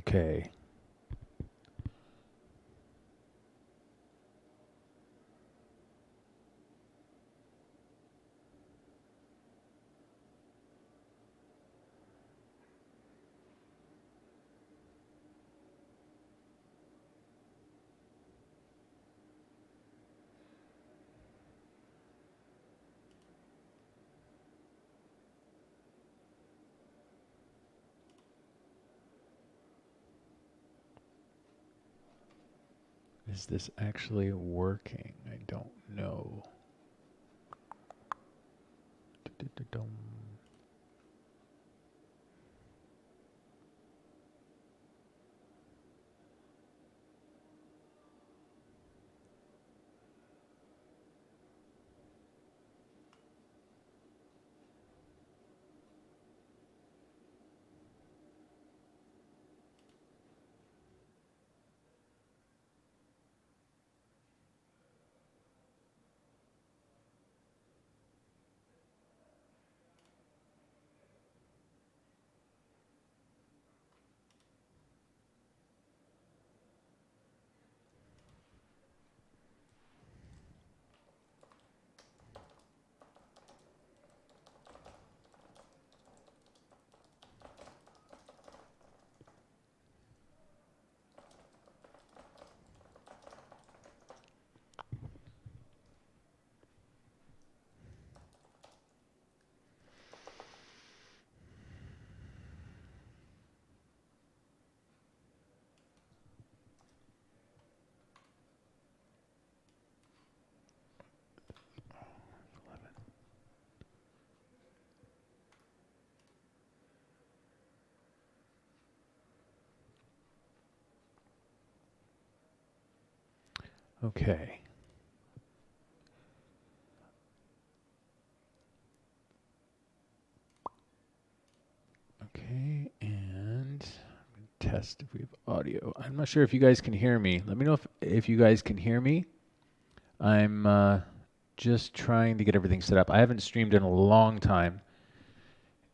Okay. Is this actually working? I don't know. Du-du-du-dum. Okay. Okay, and test if we have audio. I'm not sure if you guys can hear me. Let me know if you guys can hear me. I'm just trying to get everything set up. I haven't streamed in a long time,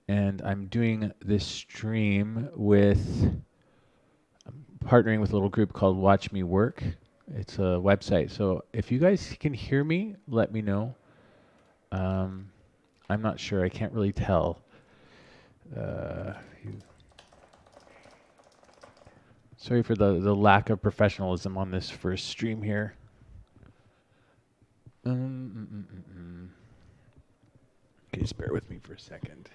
and I'm doing this stream with partnering with a little group called Watch Me Work. It's a website. So if you guys can hear me, let me know. I'm not sure. I can't really tell. You- Sorry for the lack of professionalism on this first stream here. Okay, just bear with me for a second.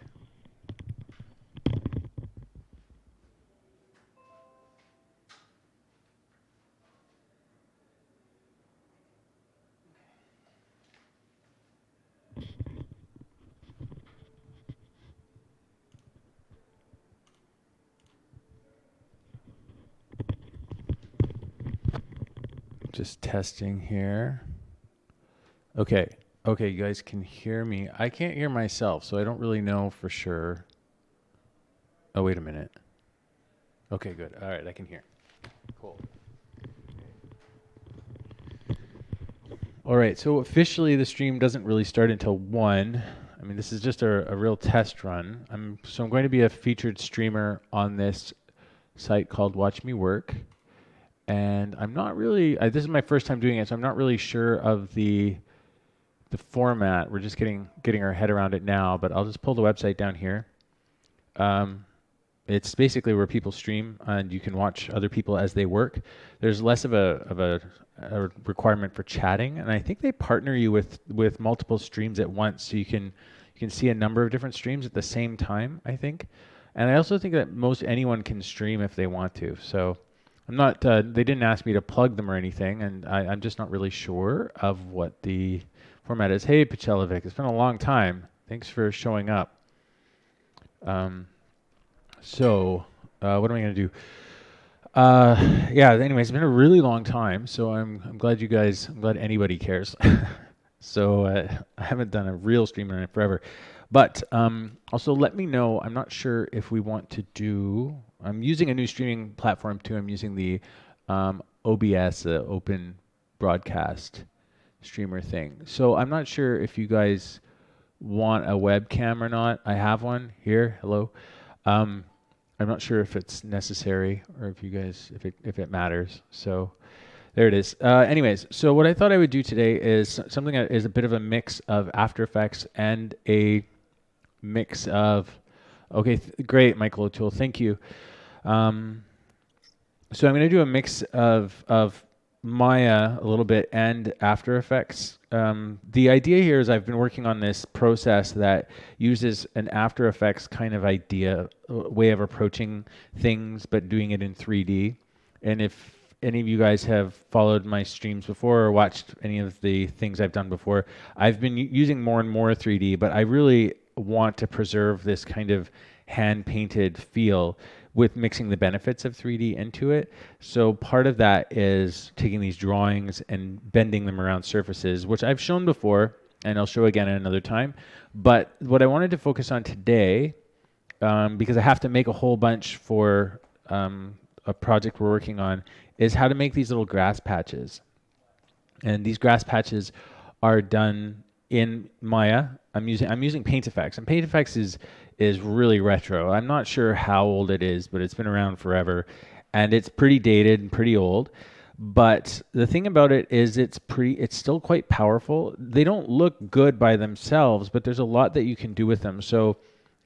Just testing here. Okay. Okay, you guys can hear me. I can't hear myself, so I don't really know for sure. Oh, wait a minute. Okay, good. All right, I can hear. Cool. All right, so officially the stream doesn't really start until 1. I mean, this is just a real test run. I'm going to be a featured streamer on this site called Watch Me Work. And I'm not really, this is my first time doing it, so I'm not really sure of the format. We're just getting our head around it now, but I'll just pull the website down here. It's basically where people stream and you can watch other people as they work. There's less of a requirement for chatting, and I think they partner you with multiple streams at once, so you can see a number of different streams at the same time, I think. And I also think that most anyone can stream if they want to. So I'm not. They didn't ask me to plug them or anything, and I'm just not really sure of what the format is. Hey, Pachelovic, it's been a long time. Thanks for showing up. So, what am I going to do? Yeah. Anyways, it's been a really long time, so I'm glad you guys. I'm glad anybody cares. So I haven't done a real stream in it forever, but also let me know. I'm not sure if we want to do. I'm using a new streaming platform too. I'm using the OBS, Open Broadcast Streamer thing. So I'm not sure if you guys want a webcam or not. I have one here. Hello. Um, I'm not sure if it's necessary or if you guys, if it matters. So there it is. Anyways, so what I thought I would do today is something that is a bit of a mix of After Effects and a mix of, okay, great, Michael O'Toole, thank you. Um, so I'm going to do a mix of Maya a little bit and After Effects. The idea here is I've been working on this process that uses an After Effects kind of idea, way of approaching things, but doing it in 3D. And if any of you guys have followed my streams before or watched any of the things I've done before, I've been using more and more 3D, but I really want to preserve this kind of hand painted feel with mixing the benefits of 3D into it. So part of that is taking these drawings and bending them around surfaces, which I've shown before and I'll show again at another time. But what I wanted to focus on today, because I have to make a whole bunch for a project we're working on, is how to make these little grass patches. And these grass patches are done in Maya. I'm using Paint Effects, and Paint Effects is really retro. I'm not sure how old it is, but it's been around forever, and it's pretty dated and pretty old. But the thing about it is it's still quite powerful. They don't look good by themselves, but there's a lot that you can do with them. So,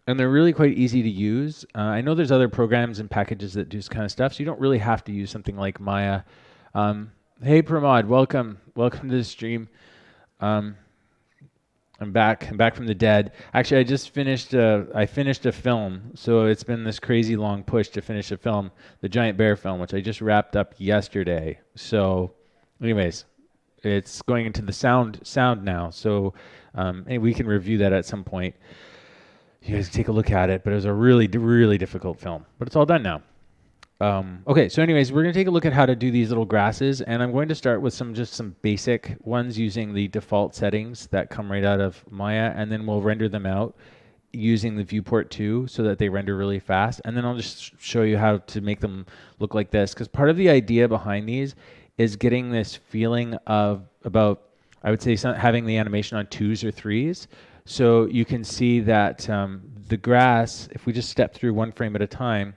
and they're really quite easy to use. I know there's other programs and packages that do this kind of stuff, so you don't really have to use something like Maya. Hey Pramod, welcome to the stream. I'm back from the dead. Actually, I just finished I finished a film, so it's been this crazy long push to finish a film, the Giant Bear film, which I just wrapped up yesterday. So anyways, it's going into the sound now, so we can review that at some point. You guys take a look at it, but it was a really difficult film, but it's all done now. Okay, so anyways, we're going to take a look at how to do these little grasses, and I'm going to start with some basic ones using the default settings that come right out of Maya, and then we'll render them out using the viewport 2 so that they render really fast, and then I'll just show you how to make them look like this, because part of the idea behind these is getting this feeling of about, I would say, having the animation on 2s or 3s, so you can see that the grass, if we just step through one frame at a time,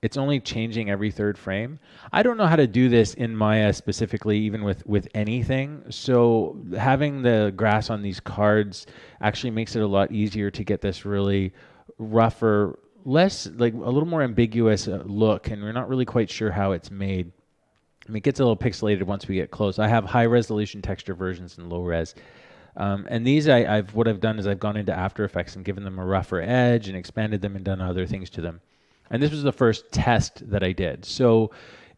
it's only changing every third frame. I don't know how to do this in Maya specifically, even with anything. So having the grass on these cards actually makes it a lot easier to get this really rougher, less, like a little more ambiguous look, and we're not really quite sure how it's made. I mean, it gets a little pixelated once we get close. I have high resolution texture versions and low res. And these, what I've done is I've gone into After Effects and given them a rougher edge and expanded them and done other things to them. And this was the first test that I did. So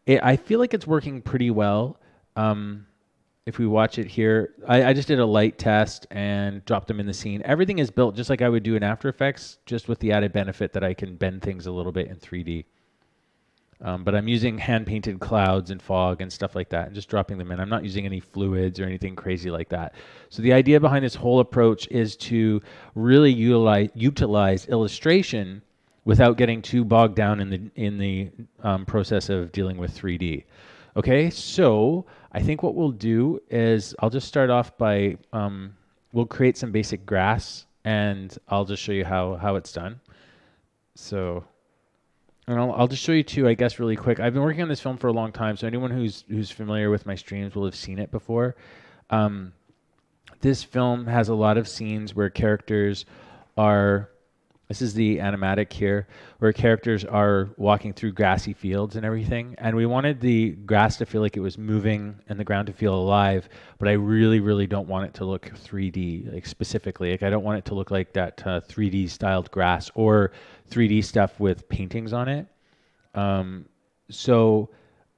I feel like it's working pretty well. If we watch it here, I just did a light test and dropped them in the scene. Everything is built just like I would do in After Effects, just with the added benefit that I can bend things a little bit in 3D. But I'm using hand-painted clouds and fog and stuff like that, and just dropping them in. I'm not using any fluids or anything crazy like that. So the idea behind this whole approach is to really utilize illustration without getting too bogged down in the process of dealing with 3D. Okay, so I think what we'll do is I'll just start off by we'll create some basic grass, and I'll just show you how it's done. So, and I'll just show you too, I guess, really quick. I've been working on this film for a long time, so anyone who's familiar with my streams will have seen it before. This film has a lot of scenes where characters are. This is the animatic here, where characters are walking through grassy fields and everything. And we wanted the grass to feel like it was moving and the ground to feel alive, but I really don't want it to look 3D, like specifically. Like I don't want it to look like that 3D styled grass or 3D stuff with paintings on it. So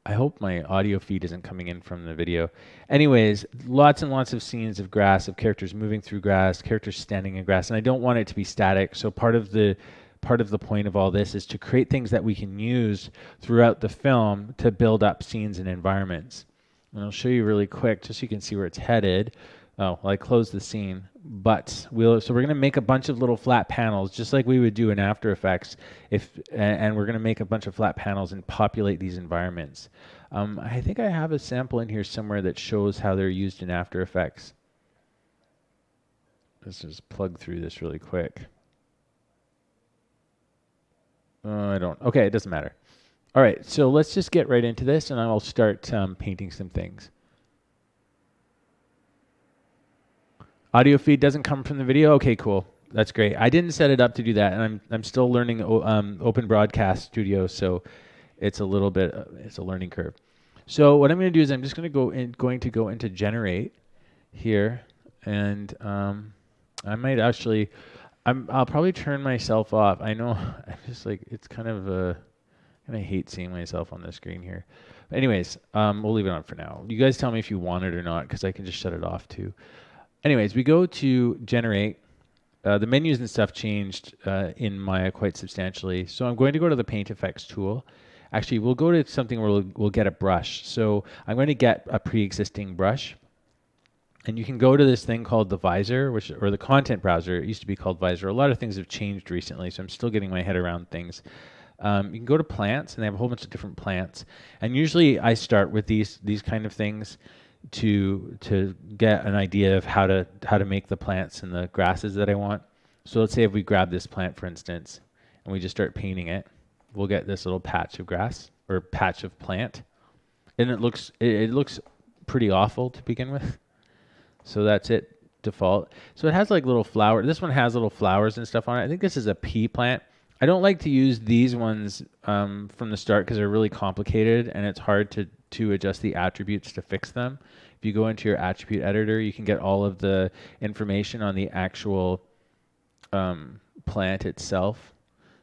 I hope my audio feed isn't coming in from the video. Anyways, lots and lots of scenes of grass, of characters moving through grass, characters standing in grass, and I don't want it to be static. So part of the point of all this is to create things that we can use throughout the film to build up scenes and environments. And I'll show you really quick just so you can see where it's headed. Oh, well, I closed the scene, but we're going to make a bunch of little flat panels, just like we would do in After Effects, and we're going to make a bunch of flat panels and populate these environments. I think I have a sample in here somewhere that shows how they're used in After Effects. Let's just plug through this really quick. I don't. Okay, it doesn't matter. All right, so let's just get right into this, and I will start painting some things. Audio feed doesn't come from the video. Okay, cool. That's great. I didn't set it up to do that, and I'm still learning Open Broadcast Studio, so it's a little bit it's a learning curve. So what I'm going to do is I'm just going to go into generate here, and I might actually I'll probably turn myself off. I know I'm just like it's kind of and I hate seeing myself on the screen here. But anyways, we'll leave it on for now. You guys tell me if you want it or not, because I can just shut it off too. Anyways, we go to generate. The menus and stuff changed in Maya quite substantially. So I'm going to go to the Paint Effects tool. Actually, we'll go to something where we'll get a brush. So I'm going to get a pre-existing brush. And you can go to this thing called the Visor, or the content browser. It used to be called Visor. A lot of things have changed recently, so I'm still getting my head around things. You can go to plants, and they have a whole bunch of different plants. And usually I start with these kind of things to get an idea of how to make the plants and the grasses that I want. So let's say if we grab this plant, for instance, and we just start painting it, we'll get this little patch of grass or patch of plant, and it looks pretty awful to begin with. So that's it, default. So it has like little flower. This one has little flowers and stuff on it. I think this is a pea plant. I don't like to use these ones from the start because they're really complicated and it's hard to adjust the attributes to fix them. If you go into your attribute editor, you can get all of the information on the actual plant itself.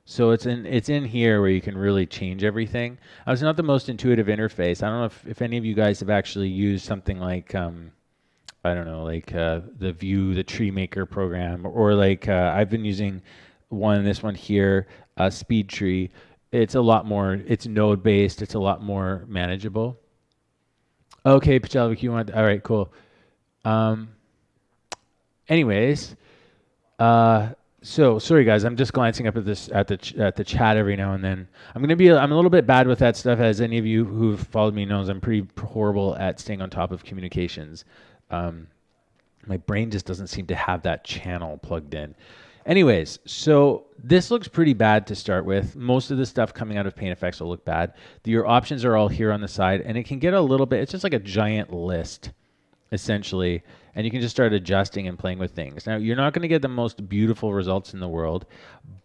So it's in here where you can really change everything. It's not the most intuitive interface. I don't know if any of you guys have actually used something like I don't know, like the View, the Tree Maker program, or like I've been using this one here, Speed Tree. It's a lot more, it's node based, it's a lot more manageable. Okay, Pachelik, you want, all right, cool. Anyways, so sorry guys, I'm just glancing up at this at the chat every now and then. I'm a little bit bad with that stuff, as any of you who've followed me knows. I'm pretty horrible at staying on top of communications. My brain just doesn't seem to have that channel plugged in. Anyways, so this looks pretty bad to start with. Most of the stuff coming out of Paint Effects will look bad. Your options are all here on the side, and it can get a little bit, it's just like a giant list, essentially, and you can just start adjusting and playing with things. Now, you're not going to get the most beautiful results in the world,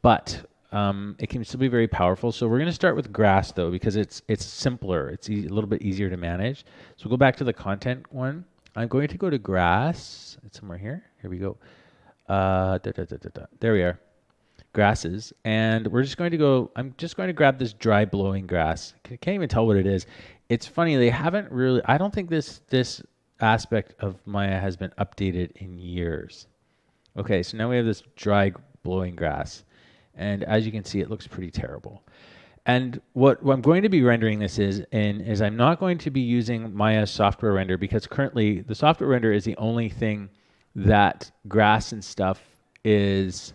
but it can still be very powerful. So we're going to start with grass, though, because it's simpler. It's a little bit easier to manage. So we'll go back to the content one. I'm going to go to grass. It's somewhere here. Here we go. There we are. Grasses. And we're just going to go, I'm just going to grab this dry blowing grass. I can't even tell what it is. It's funny, they haven't really, I don't think this aspect of Maya has been updated in years. Okay, so now we have this dry blowing grass. And as you can see, it looks pretty terrible. And what I'm going to be rendering this is I'm not going to be using Maya's software render, because currently the software render is the only thing that grass and stuff is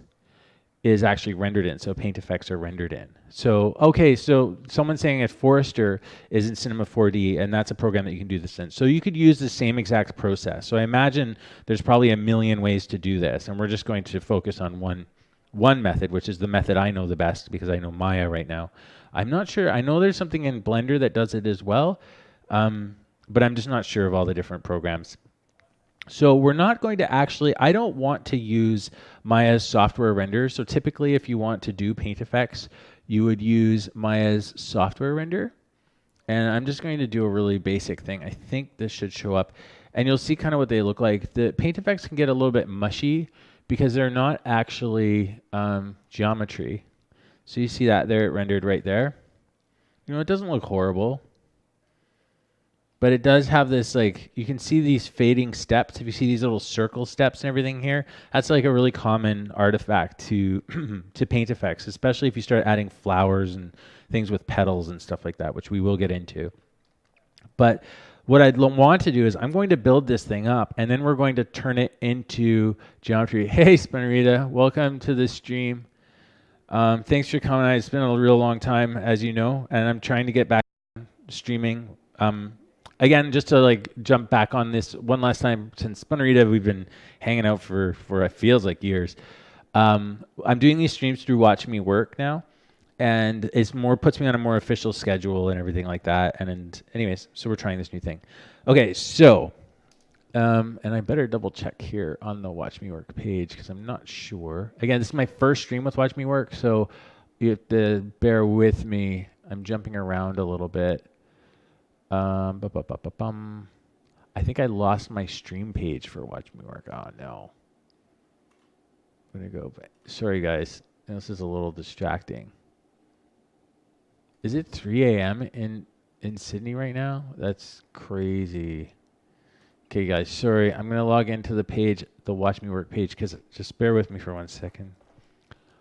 actually rendered in. So Paint Effects are rendered in. So, okay, so someone's saying if Forester is in Cinema 4D, and that's a program that you can do this in. So you could use the same exact process. So I imagine there's probably a million ways to do this, and we're just going to focus on one method, which is the method I know the best because I know Maya right now. I'm not sure. I know there's something in Blender that does it as well, but I'm just not sure of all the different programs. So we're not going to actually, I don't want to use Maya's software render. So typically if you want to do Paint Effects, you would use Maya's software render. And I'm just going to do a really basic thing. I think this should show up. And you'll see kind of what they look like. The Paint Effects can get a little bit mushy because they're not actually geometry. So you see that there, rendered right there. You know, it doesn't look horrible. But it does have this, like, you can see these fading steps. If you see these little circle steps and everything here, that's like a really common artifact to to Paint Effects, especially if you start adding flowers and things with petals and stuff like that, which we will get into. But what I'd want to do is I'm going to build this thing up, and then we're going to turn it into geometry. Hey, Spinnerita, welcome to the stream. Thanks for coming. It's been a real long time, as you know, and I'm trying to get back streaming. Again, just to like jump back on this one last time, since Spinnerita, we've been hanging out for it feels like years. I'm doing these streams through Watch Me Work now, and it's more puts me on a more official schedule and everything like that. And anyways, so we're trying this new thing. Okay, so and I better double check here on the Watch Me Work page because I'm not sure. Again, this is my first stream with Watch Me Work, so you have to bear with me. I'm jumping around a little bit. I think I lost my stream page for Watch Me Work. Oh no. I'm gonna go back. Sorry guys, this is a little distracting. Is it 3 a.m. in Sydney right now? That's crazy. Okay, guys, sorry. I'm going to log into the page, the Watch Me Work page, because just bear with me for 1 second.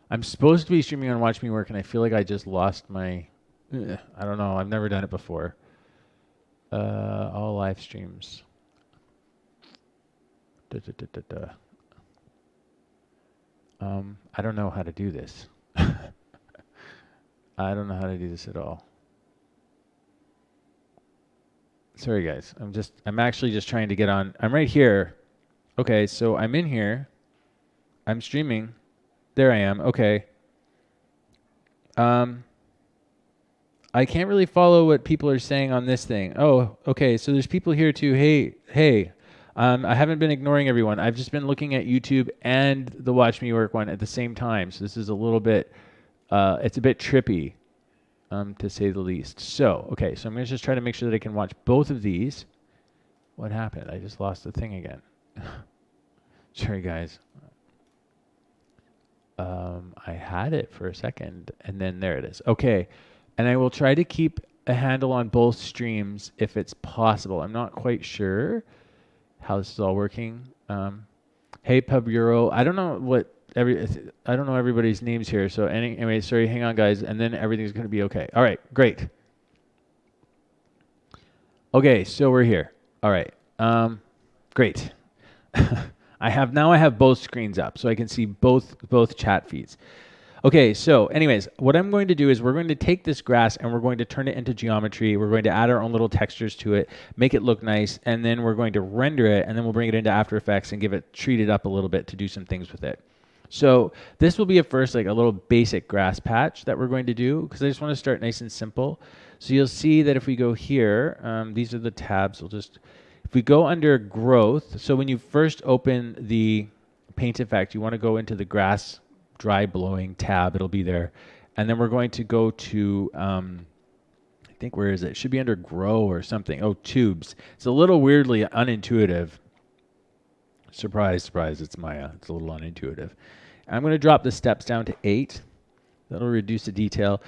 I'm supposed to be streaming on Watch Me Work, and I feel like I just lost my... I don't know. I've never done it before. All live streams. I don't know how to do this. I don't know how to do this at all. Sorry, guys. I'm actually just trying to get on. I'm right here. Okay, so I'm in here. I'm streaming. There I am. Okay. I can't really follow what people are saying on this thing. Oh, okay. So there's people here too. Hey. I haven't been ignoring everyone. I've just been looking at YouTube and the Watch Me Work one at the same time. So this is a little bit, it's a bit trippy, to say the least. So, okay. So I'm going to just try to make sure that I can watch both of these. What happened? I just lost the thing again. Sorry, guys. I had it for a second, and then there it is. Okay, and I will try to keep a handle on both streams if it's possible. I'm not quite sure how this is all working. Hey, Pub Euro. I don't know everybody's names here. So anyway, sorry. Hang on, guys, and then everything's going to be okay. All right, great. Okay, so we're here. All right, great. I have both screens up, so I can see both chat feeds. Okay, so anyways, what I'm going to do is we're going to take this grass and we're going to turn it into geometry. We're going to add our own little textures to it, make it look nice, and then we're going to render it, and then we'll bring it into After Effects and treat it up a little bit to do some things with it. So this will be at first like a little basic grass patch that we're going to do because I just want to start nice and simple. So you'll see that if we go here, these are the tabs. If we go under growth, so when you first open the paint effect, you want to go into the grass dry blowing tab. It'll be there. And then we're going to go to, I think, where is it? It should be under grow or something. Oh, tubes. It's a little weirdly unintuitive. Surprise, surprise, it's Maya. It's a little unintuitive. I'm going to drop the steps down to 8. That'll reduce the detail.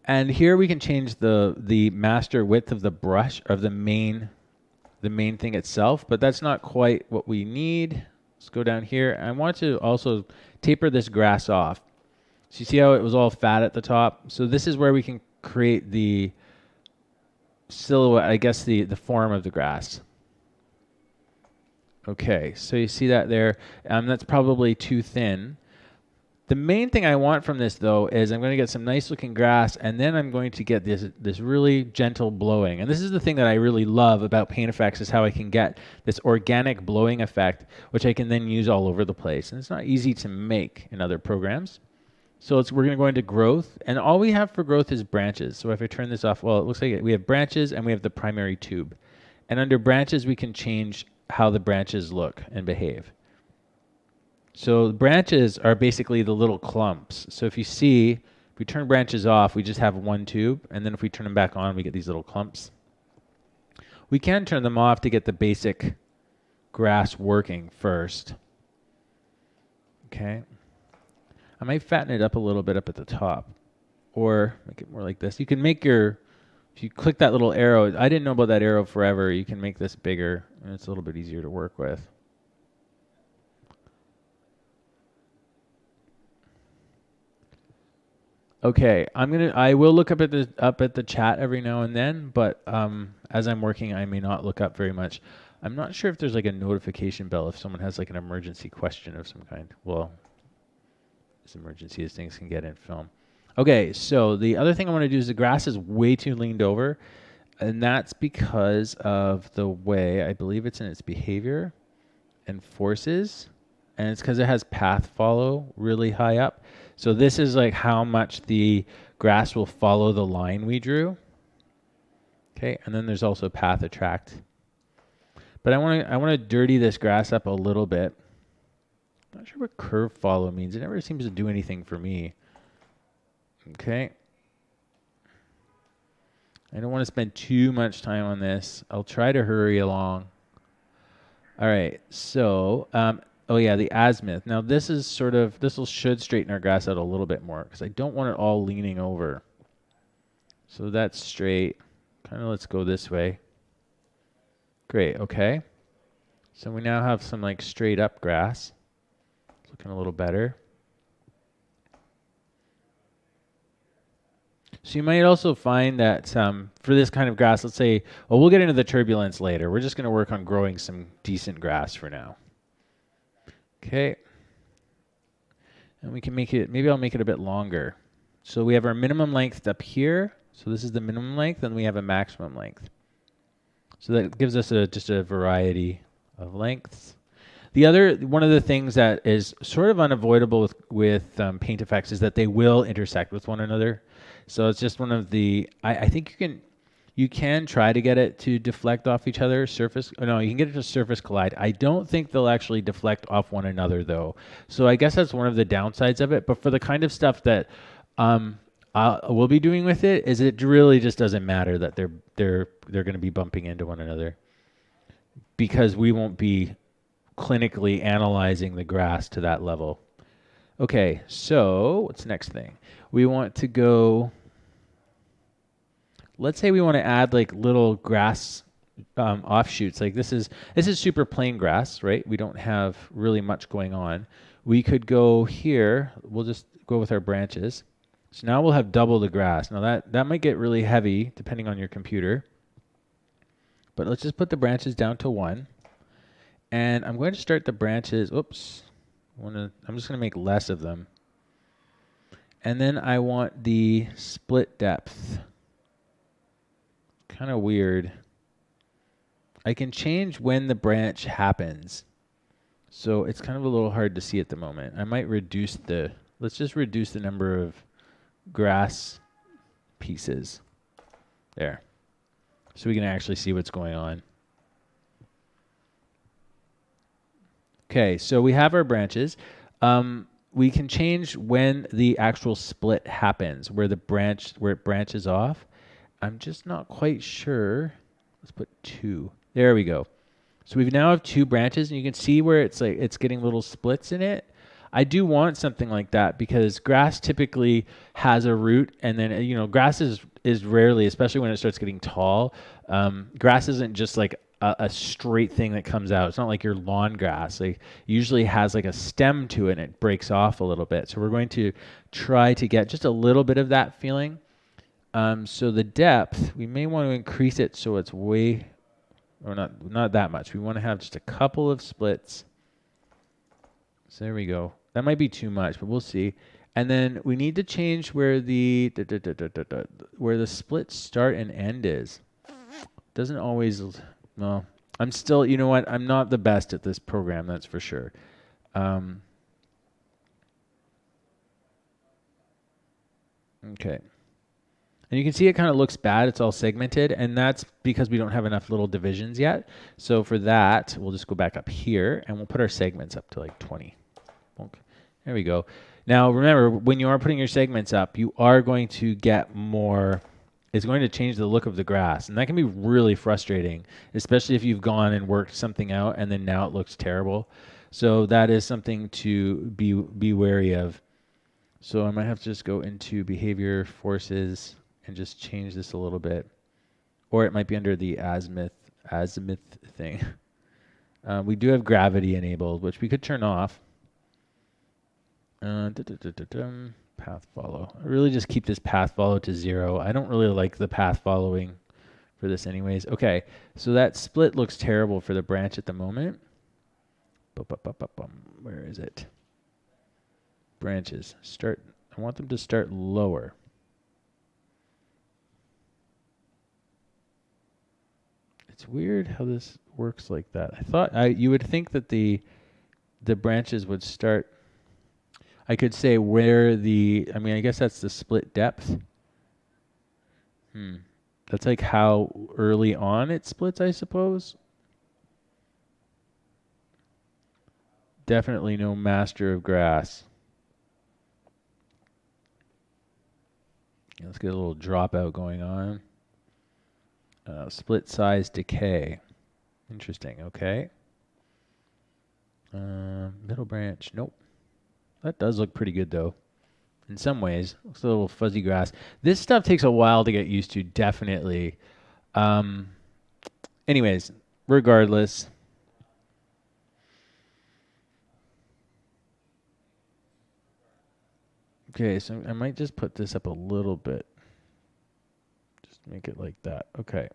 And here we can change the master width of the brush, of the main thing itself, but that's not quite what we need. Let's go down here. I want to also taper this grass off. So you see how it was all fat at the top? So this is where we can create the silhouette, I guess the form of the grass. Okay, so you see that there. That's probably too thin. The main thing I want from this, though, is I'm going to get some nice looking grass, and then I'm going to get this really gentle blowing. And this is the thing that I really love about paint effects, is how I can get this organic blowing effect, which I can then use all over the place. And it's not easy to make in other programs. So we're going to go into growth, and all we have for growth is branches. So if I turn this off, well, it looks like we have branches and we have the primary tube. And under branches, we can change how the branches look and behave. So branches are basically the little clumps. So if you see, if we turn branches off, we just have one tube. And then if we turn them back on, we get these little clumps. We can turn them off to get the basic grass working first. Okay. I might fatten it up a little bit up at the top. Or make it more like this. You can make if you click that little arrow, I didn't know about that arrow forever. You can make this bigger, and it's a little bit easier to work with. Okay, I will look up at the chat every now and then, but as I'm working, I may not look up very much. I'm not sure if there's like a notification bell if someone has like an emergency question of some kind. Well, as emergency as things can get in film. Okay, so the other thing I want to do is the grass is way too leaned over, and that's because of the way, I believe it's in its behavior and forces, and it's because it has path follow really high up. So this is like how much the grass will follow the line we drew. Okay, and then there's also path attract. But I want to dirty this grass up a little bit. Not sure what curve follow means. It never seems to do anything for me. Okay. I don't want to spend too much time on this. I'll try to hurry along. All right. So, oh yeah, the azimuth. Now this is sort of, should straighten our grass out a little bit more because I don't want it all leaning over. So that's straight. Kind of let's go this way. Great. Okay. So we now have some like straight up grass. It's looking a little better. So you might also find that for this kind of grass, let's say, well, we'll get into the turbulence later. We're just going to work on growing some decent grass for now. Okay. And we can make it, maybe I'll make it a bit longer. So we have our minimum length up here. So this is the minimum length, and we have a maximum length. So that gives us just a variety of lengths. One of the things that is sort of unavoidable with paint effects is that they will intersect with one another. So it's just one of the, I think you can try to get it to deflect off each other, you can get it to surface collide. I don't think they'll actually deflect off one another though. So I guess that's one of the downsides of it. But for the kind of stuff that we'll be doing with it, is it really just doesn't matter that they're going to be bumping into one another, because we won't be clinically analyzing the grass to that level. Okay, so what's the next thing? We want to go, let's say we want to add like little grass offshoots. Like this is super plain grass, right? We don't have really much going on. We could go here, we'll just go with our branches. So now we'll have double the grass. Now that might get really heavy depending on your computer. But let's just put the branches down to 1. And I'm going to start the branches. Oops. I'm just going to make less of them. And then I want the split depth. Kind of weird. I can change when the branch happens. So it's kind of a little hard to see at the moment. I might let's just reduce the number of grass pieces. There. So we can actually see what's going on. Okay, so we have our branches. We can change when the actual split happens, where it branches off. I'm just not quite sure. Let's put 2. There we go. So we now have 2 branches, and you can see where it's getting little splits in it. I do want something like that because grass typically has a root, and then grass is rarely, especially when it starts getting tall. Grass isn't just like a straight thing that comes out. It's not like your lawn grass. Like usually has like a stem to it and it breaks off a little bit. So we're going to try to get just a little bit of that feeling. So the depth, we may want to increase it so it's not that much. We want to have just a couple of splits. So there we go. That might be too much, but we'll see. And then we need to change where the split start and end is. Doesn't always. No, I'm still, you know what? I'm not the best at this program, that's for sure. Okay. And you can see it kind of looks bad. It's all segmented, and that's because we don't have enough little divisions yet. So for that, we'll just go back up here, and we'll put our segments up to like 20. Okay. There we go. Now, remember, when you are putting your segments up, you are going to get more. It's going to change the look of the grass, and that can be really frustrating, especially if you've gone and worked something out and then now it looks terrible. So that is something to be wary of. So I might have to just go into behavior forces and just change this a little bit, or it might be under the azimuth thing. We do have gravity enabled, which we could turn off. Path follow. I really just keep this path follow to 0. I don't really like the path following for this anyways. Okay, so that split looks terrible for the branch at the moment. Where is it? Branches. Start. I want them to start lower. It's weird how this works like that. I thought you would think that the branches would start. I could say where the, I mean, I guess that's the split depth. That's like how early on it splits, I suppose. Definitely no master of grass. Let's get a little dropout going on. Split size decay. Interesting. Okay. Middle branch. Nope. That does look pretty good though. In some ways, looks a little fuzzy grass. This stuff takes a while to get used to. Definitely. Anyways, regardless. Okay, so I might just put this up a little bit. Just make it like that. Okay.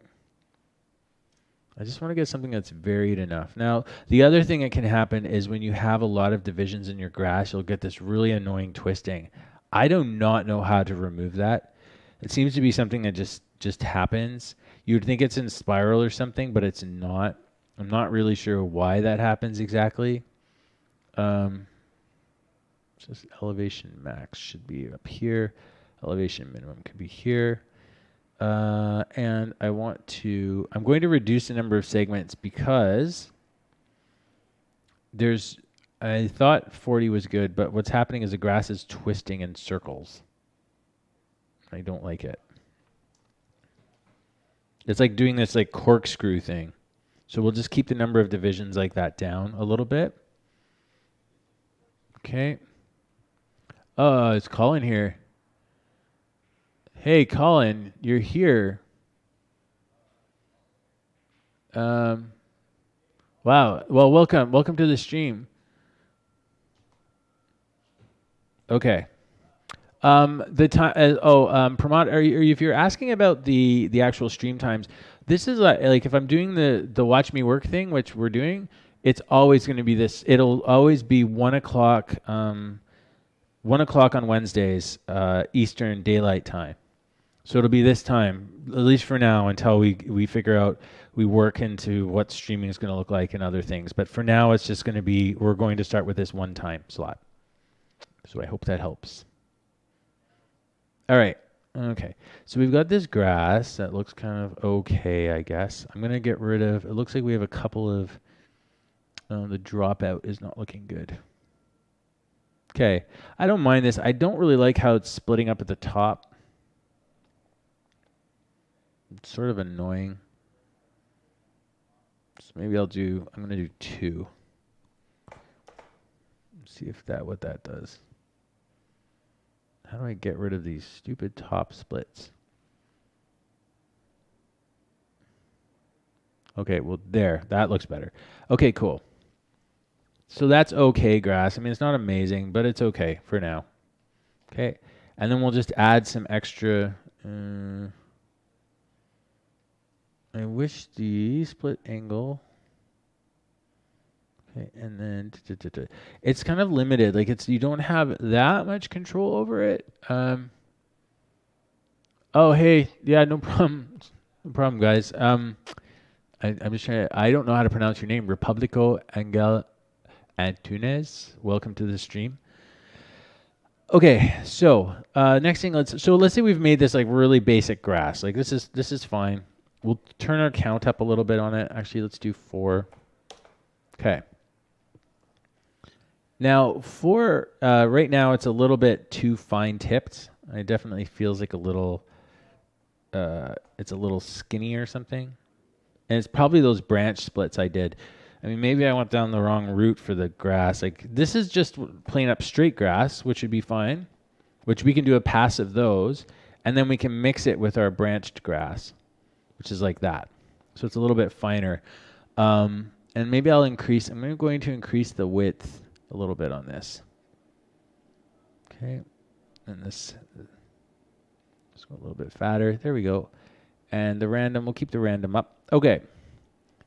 I just want to get something that's varied enough. Now, the other thing that can happen is when you have a lot of divisions in your grass, you'll get this really annoying twisting. I do not know how to remove that. It seems to be something that just happens. You'd think it's in spiral or something, but it's not. I'm not really sure why that happens exactly. Just elevation max should be up here. Elevation minimum could be here. And I'm going to reduce the number of segments because I thought 40 was good, but what's happening is the grass is twisting in circles. I don't like it. It's like doing this like corkscrew thing. So we'll just keep the number of divisions like that down a little bit. Okay. Oh, it's Colin here. Hey, Colin, you're here. Wow. Well, welcome. Welcome to the stream. Okay. The time. Pramod, if you're asking about the actual stream times, this is like if I'm doing the watch me work thing, which we're doing, it's always going to be this. It'll always be 1:00. 1:00 on Wednesdays, Eastern Daylight Time. So it'll be this time, at least for now, until we figure out, we work into what streaming is going to look like and other things. But for now, it's just going to be, we're going to start with this one time slot. So I hope that helps. All right. Okay. So we've got this grass that looks kind of okay, I guess. I'm going to get rid of, it looks like we have a couple of, the dropout is not looking good. Okay. I don't mind this. I don't really like how it's splitting up at the top. It's sort of annoying. So maybe I'm going to do 2. See if what that does. How do I get rid of these stupid top splits? Okay, well there, that looks better. Okay, cool. So that's okay grass. I mean, it's not amazing, but it's okay for now. Okay, and then we'll just add some extra. I wish the split angle. Okay, and then it's kind of limited. Like you don't have that much control over it. Oh hey, yeah, no problem, no problem, guys. I'm just trying to. I don't know how to pronounce your name. Republico Angel Antunes. Welcome to the stream. Okay, so next thing, let's say we've made this like really basic grass. Like this is fine. We'll turn our count up a little bit on it. Actually, let's do 4. Okay. Now for right now, it's a little bit too fine tipped. It definitely feels like a little. It's a little skinny or something, and it's probably those branch splits I did. I mean, maybe I went down the wrong route for the grass. Like this is just plain up straight grass, which would be fine, which we can do a pass of those, and then we can mix it with our branched grass, which is like that. So it's a little bit finer. And maybe I'm going to increase the width a little bit on this. Okay. And this, just go a little bit fatter. There we go. And the random, we'll keep the random up. Okay.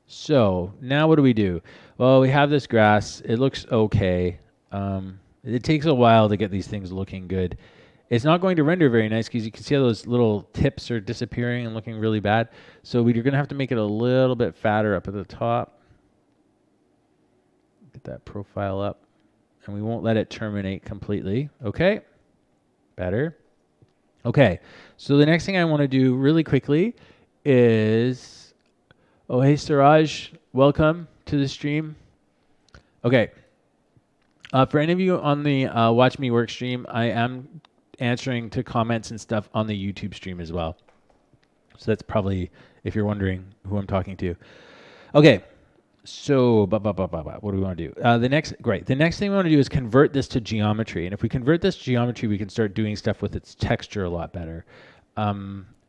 So now what do we do? Well, we have this grass. It looks okay. It takes a while to get these things looking good. It's not going to render very nice because you can see how those little tips are disappearing and looking really bad. So you're going to have to make it a little bit fatter up at the top. Get that profile up. and we won't let it terminate completely. Okay, better. Okay, so the next thing I want to do really quickly is, oh, hey, Siraj, welcome to the stream. Okay, for any of you on the Watch Me Work stream, I am answering to comments and stuff on the YouTube stream as well. So that's probably, if you're wondering who I'm talking to. Okay, so what do we want to do? The next thing we want to do is convert this to geometry. And if we convert this to geometry, we can start doing stuff with its texture a lot better.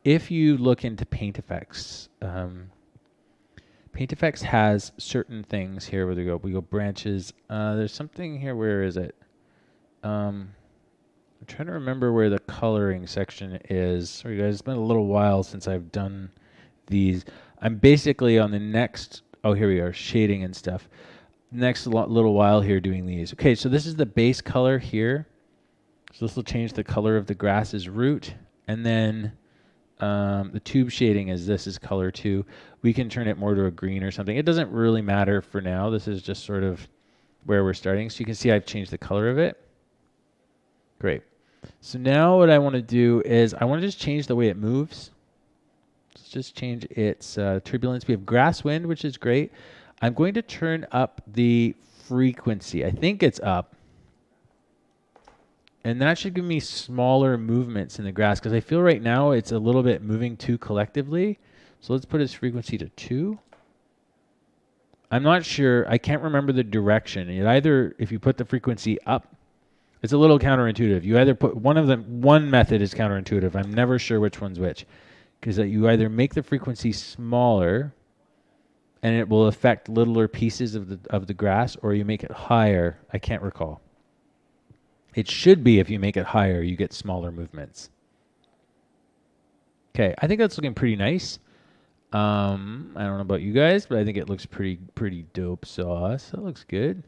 If you look into Paint Effects, Paint Effects has certain things here where we go branches. There's something here, where is it? I'm trying to remember where the coloring section is. Sorry guys, it's been a little while since I've done these. I'm basically on the next, oh here we are, shading and stuff. Next little while here doing these. Okay, so this is the base color here. So this will change the color of the grass's root. And then the tube shading is color 2. We can turn it more to a green or something. It doesn't really matter for now. This is just sort of where we're starting. So you can see I've changed the color of it. Great. So now what I want to do is I want to just change the way it moves. Let's just change its turbulence. We have grass wind, which is great. I'm going to turn up the frequency. I think it's up. And that should give me smaller movements in the grass, because I feel right now it's a little bit moving too collectively. So let's put its frequency to 2. I'm not sure. I can't remember the direction. It either, if you put the frequency up, it's a little counterintuitive. You either put one method is counterintuitive. I'm never sure which one's which. Because you either make the frequency smaller and it will affect littler pieces of the grass, or you make it higher. I can't recall. It should be, if you make it higher, you get smaller movements. Okay, I think that's looking pretty nice. I don't know about you guys, but I think it looks pretty dope sauce. That looks good.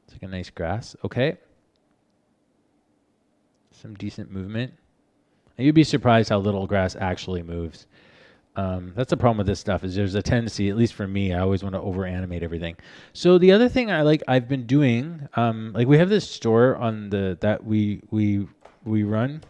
It's like a nice grass. Okay. Some decent movement. And you'd be surprised how little grass actually moves. That's the problem with this stuff, is there's a tendency, at least for me, I always want to over animate everything. So the other thing I've been doing, like we have this store on that we run,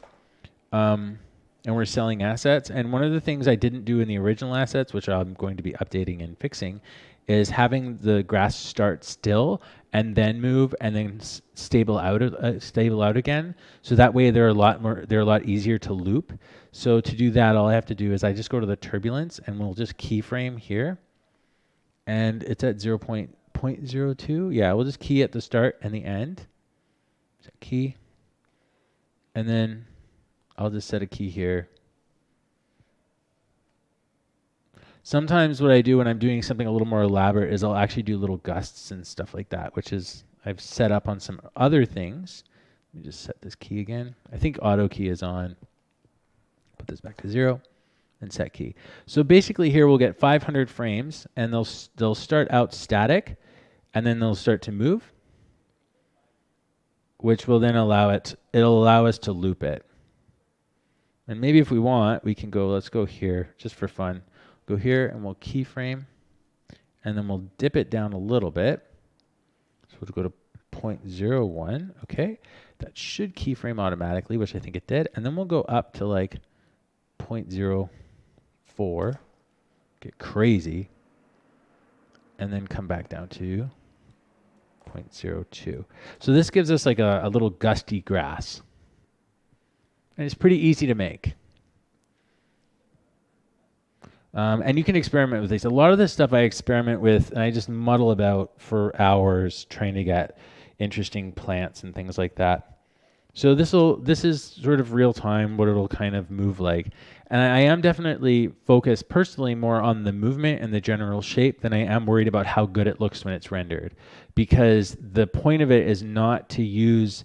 and we're selling assets. And one of the things I didn't do in the original assets, which I'm going to be updating and fixing, is having the grass start still and then move and then stable out again. So that way they're a lot easier to loop. So to do that, all I have to do is I just go to the turbulence, and we'll just keyframe here. And it's at 0.02. Yeah, we'll just key at the start and the end. Set key. And then I'll just set a key here. Sometimes what I do when I'm doing something a little more elaborate is I'll actually do little gusts and stuff like that, which is I've set up on some other things. Let me just set this key again. I think auto key is on. Put this back to 0 and set key. So basically here we'll get 500 frames, and they'll start out static, and then they'll start to move, which will then it'll allow us to loop it. And maybe if we want, we can let's go here just for fun. Go here and we'll keyframe, and then we'll dip it down a little bit. So we'll go to 0.01. Okay, that should keyframe automatically, which I think it did. And then we'll go up to like 0.04, get crazy, and then come back down to 0.02. So this gives us like a little gusty grass. And it's pretty easy to make. And you can experiment with these. A lot of this stuff I experiment with, and I just muddle about for hours trying to get interesting plants and things like that. So this is sort of real time, what it'll kind of move like. And I am definitely focused personally more on the movement and the general shape than I am worried about how good it looks when it's rendered. Because the point of it is not to use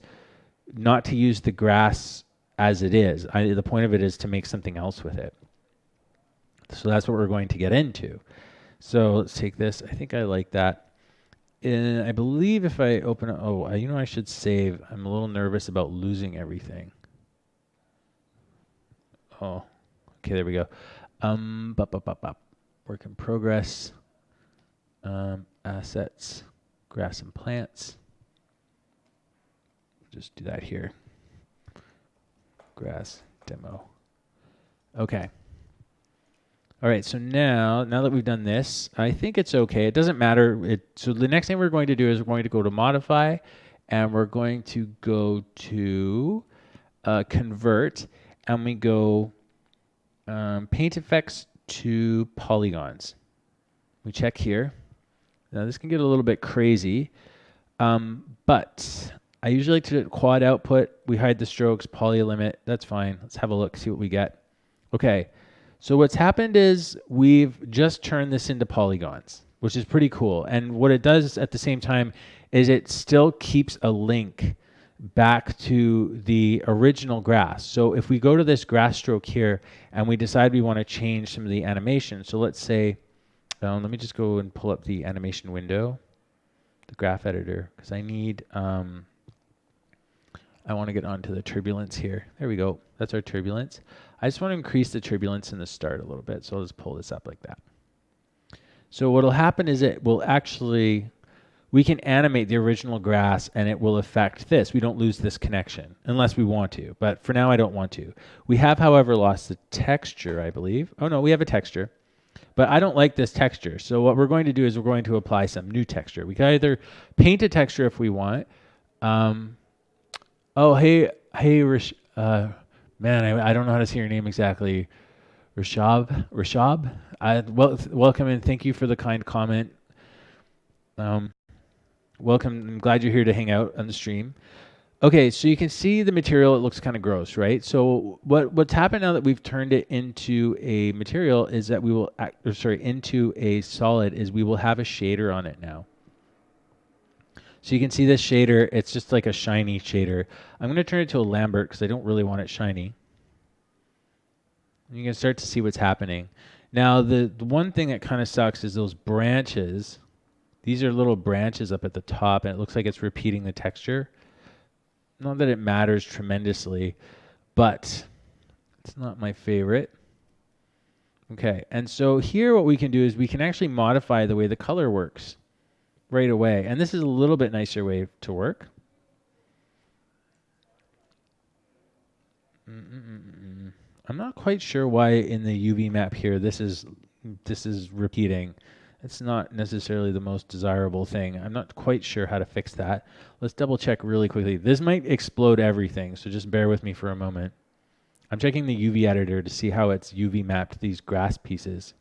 the grass as it is. The point of it is to make something else with it. So that's what we're going to get into. So let's take this. I think I like that. And I believe if I open it, I should save. I'm a little nervous about losing everything. Oh, okay, there we go. Work in progress. Assets, grass and plants. Just do that here. Grass demo. Okay. All right, so now that we've done this, I think it's okay. It doesn't matter. So the next thing we're going to do is we're going to go to modify, and we're going to go to convert, and we go paint effects to polygons. We check here. Now this can get a little bit crazy, but I usually like to quad output. We hide the strokes, poly limit. That's fine. Let's have a look, see what we get. Okay. So what's happened is we've just turned this into polygons, which is pretty cool. And what it does at the same time is it still keeps a link back to the original grass. So if we go to this grass stroke here and we decide we want to change some of the animation. So let's say, let me just go and pull up the animation window, the graph editor, because I need, I want to get onto the turbulence here. There we go. That's our turbulence. I just want to increase the turbulence in the start a little bit. So I'll just pull this up like that. So what will happen is it will actually, we can animate the original grass and it will affect this. We don't lose this connection unless we want to. But for now, I don't want to. We have, however, lost the texture, I believe. Oh, no, we have a texture. But I don't like this texture. So what we're going to do is we're going to apply some new texture. We can either paint a texture if we want. Oh, hey, man, I don't know how to say your name exactly. Rashab? Welcome and thank you for the kind comment. Welcome. I'm glad you're here to hang out on the stream. Okay, so you can see the material. It looks kind of gross, right? So what's happened now that we've turned it into a material is that we will, into a solid is we will have a shader on it now. So you can see this shader. It's just like a shiny shader. I'm going to turn it to a Lambert because I don't really want it shiny. You can start to see what's happening. Now, the one thing that kind of sucks is those branches. These are little branches up at the top, and it looks like it's repeating the texture. Not that it matters tremendously, but it's not my favorite. Okay, and so here what we can do is we can actually modify the way the color works right away. And this is a little bit nicer way to work. I'm not quite sure why in the UV map here this is repeating. It's not necessarily the most desirable thing. I'm not quite sure how to fix that. Let's double check really quickly. This might explode everything, so just bear with me for a moment. I'm checking the UV editor to see how it's UV mapped these grass pieces.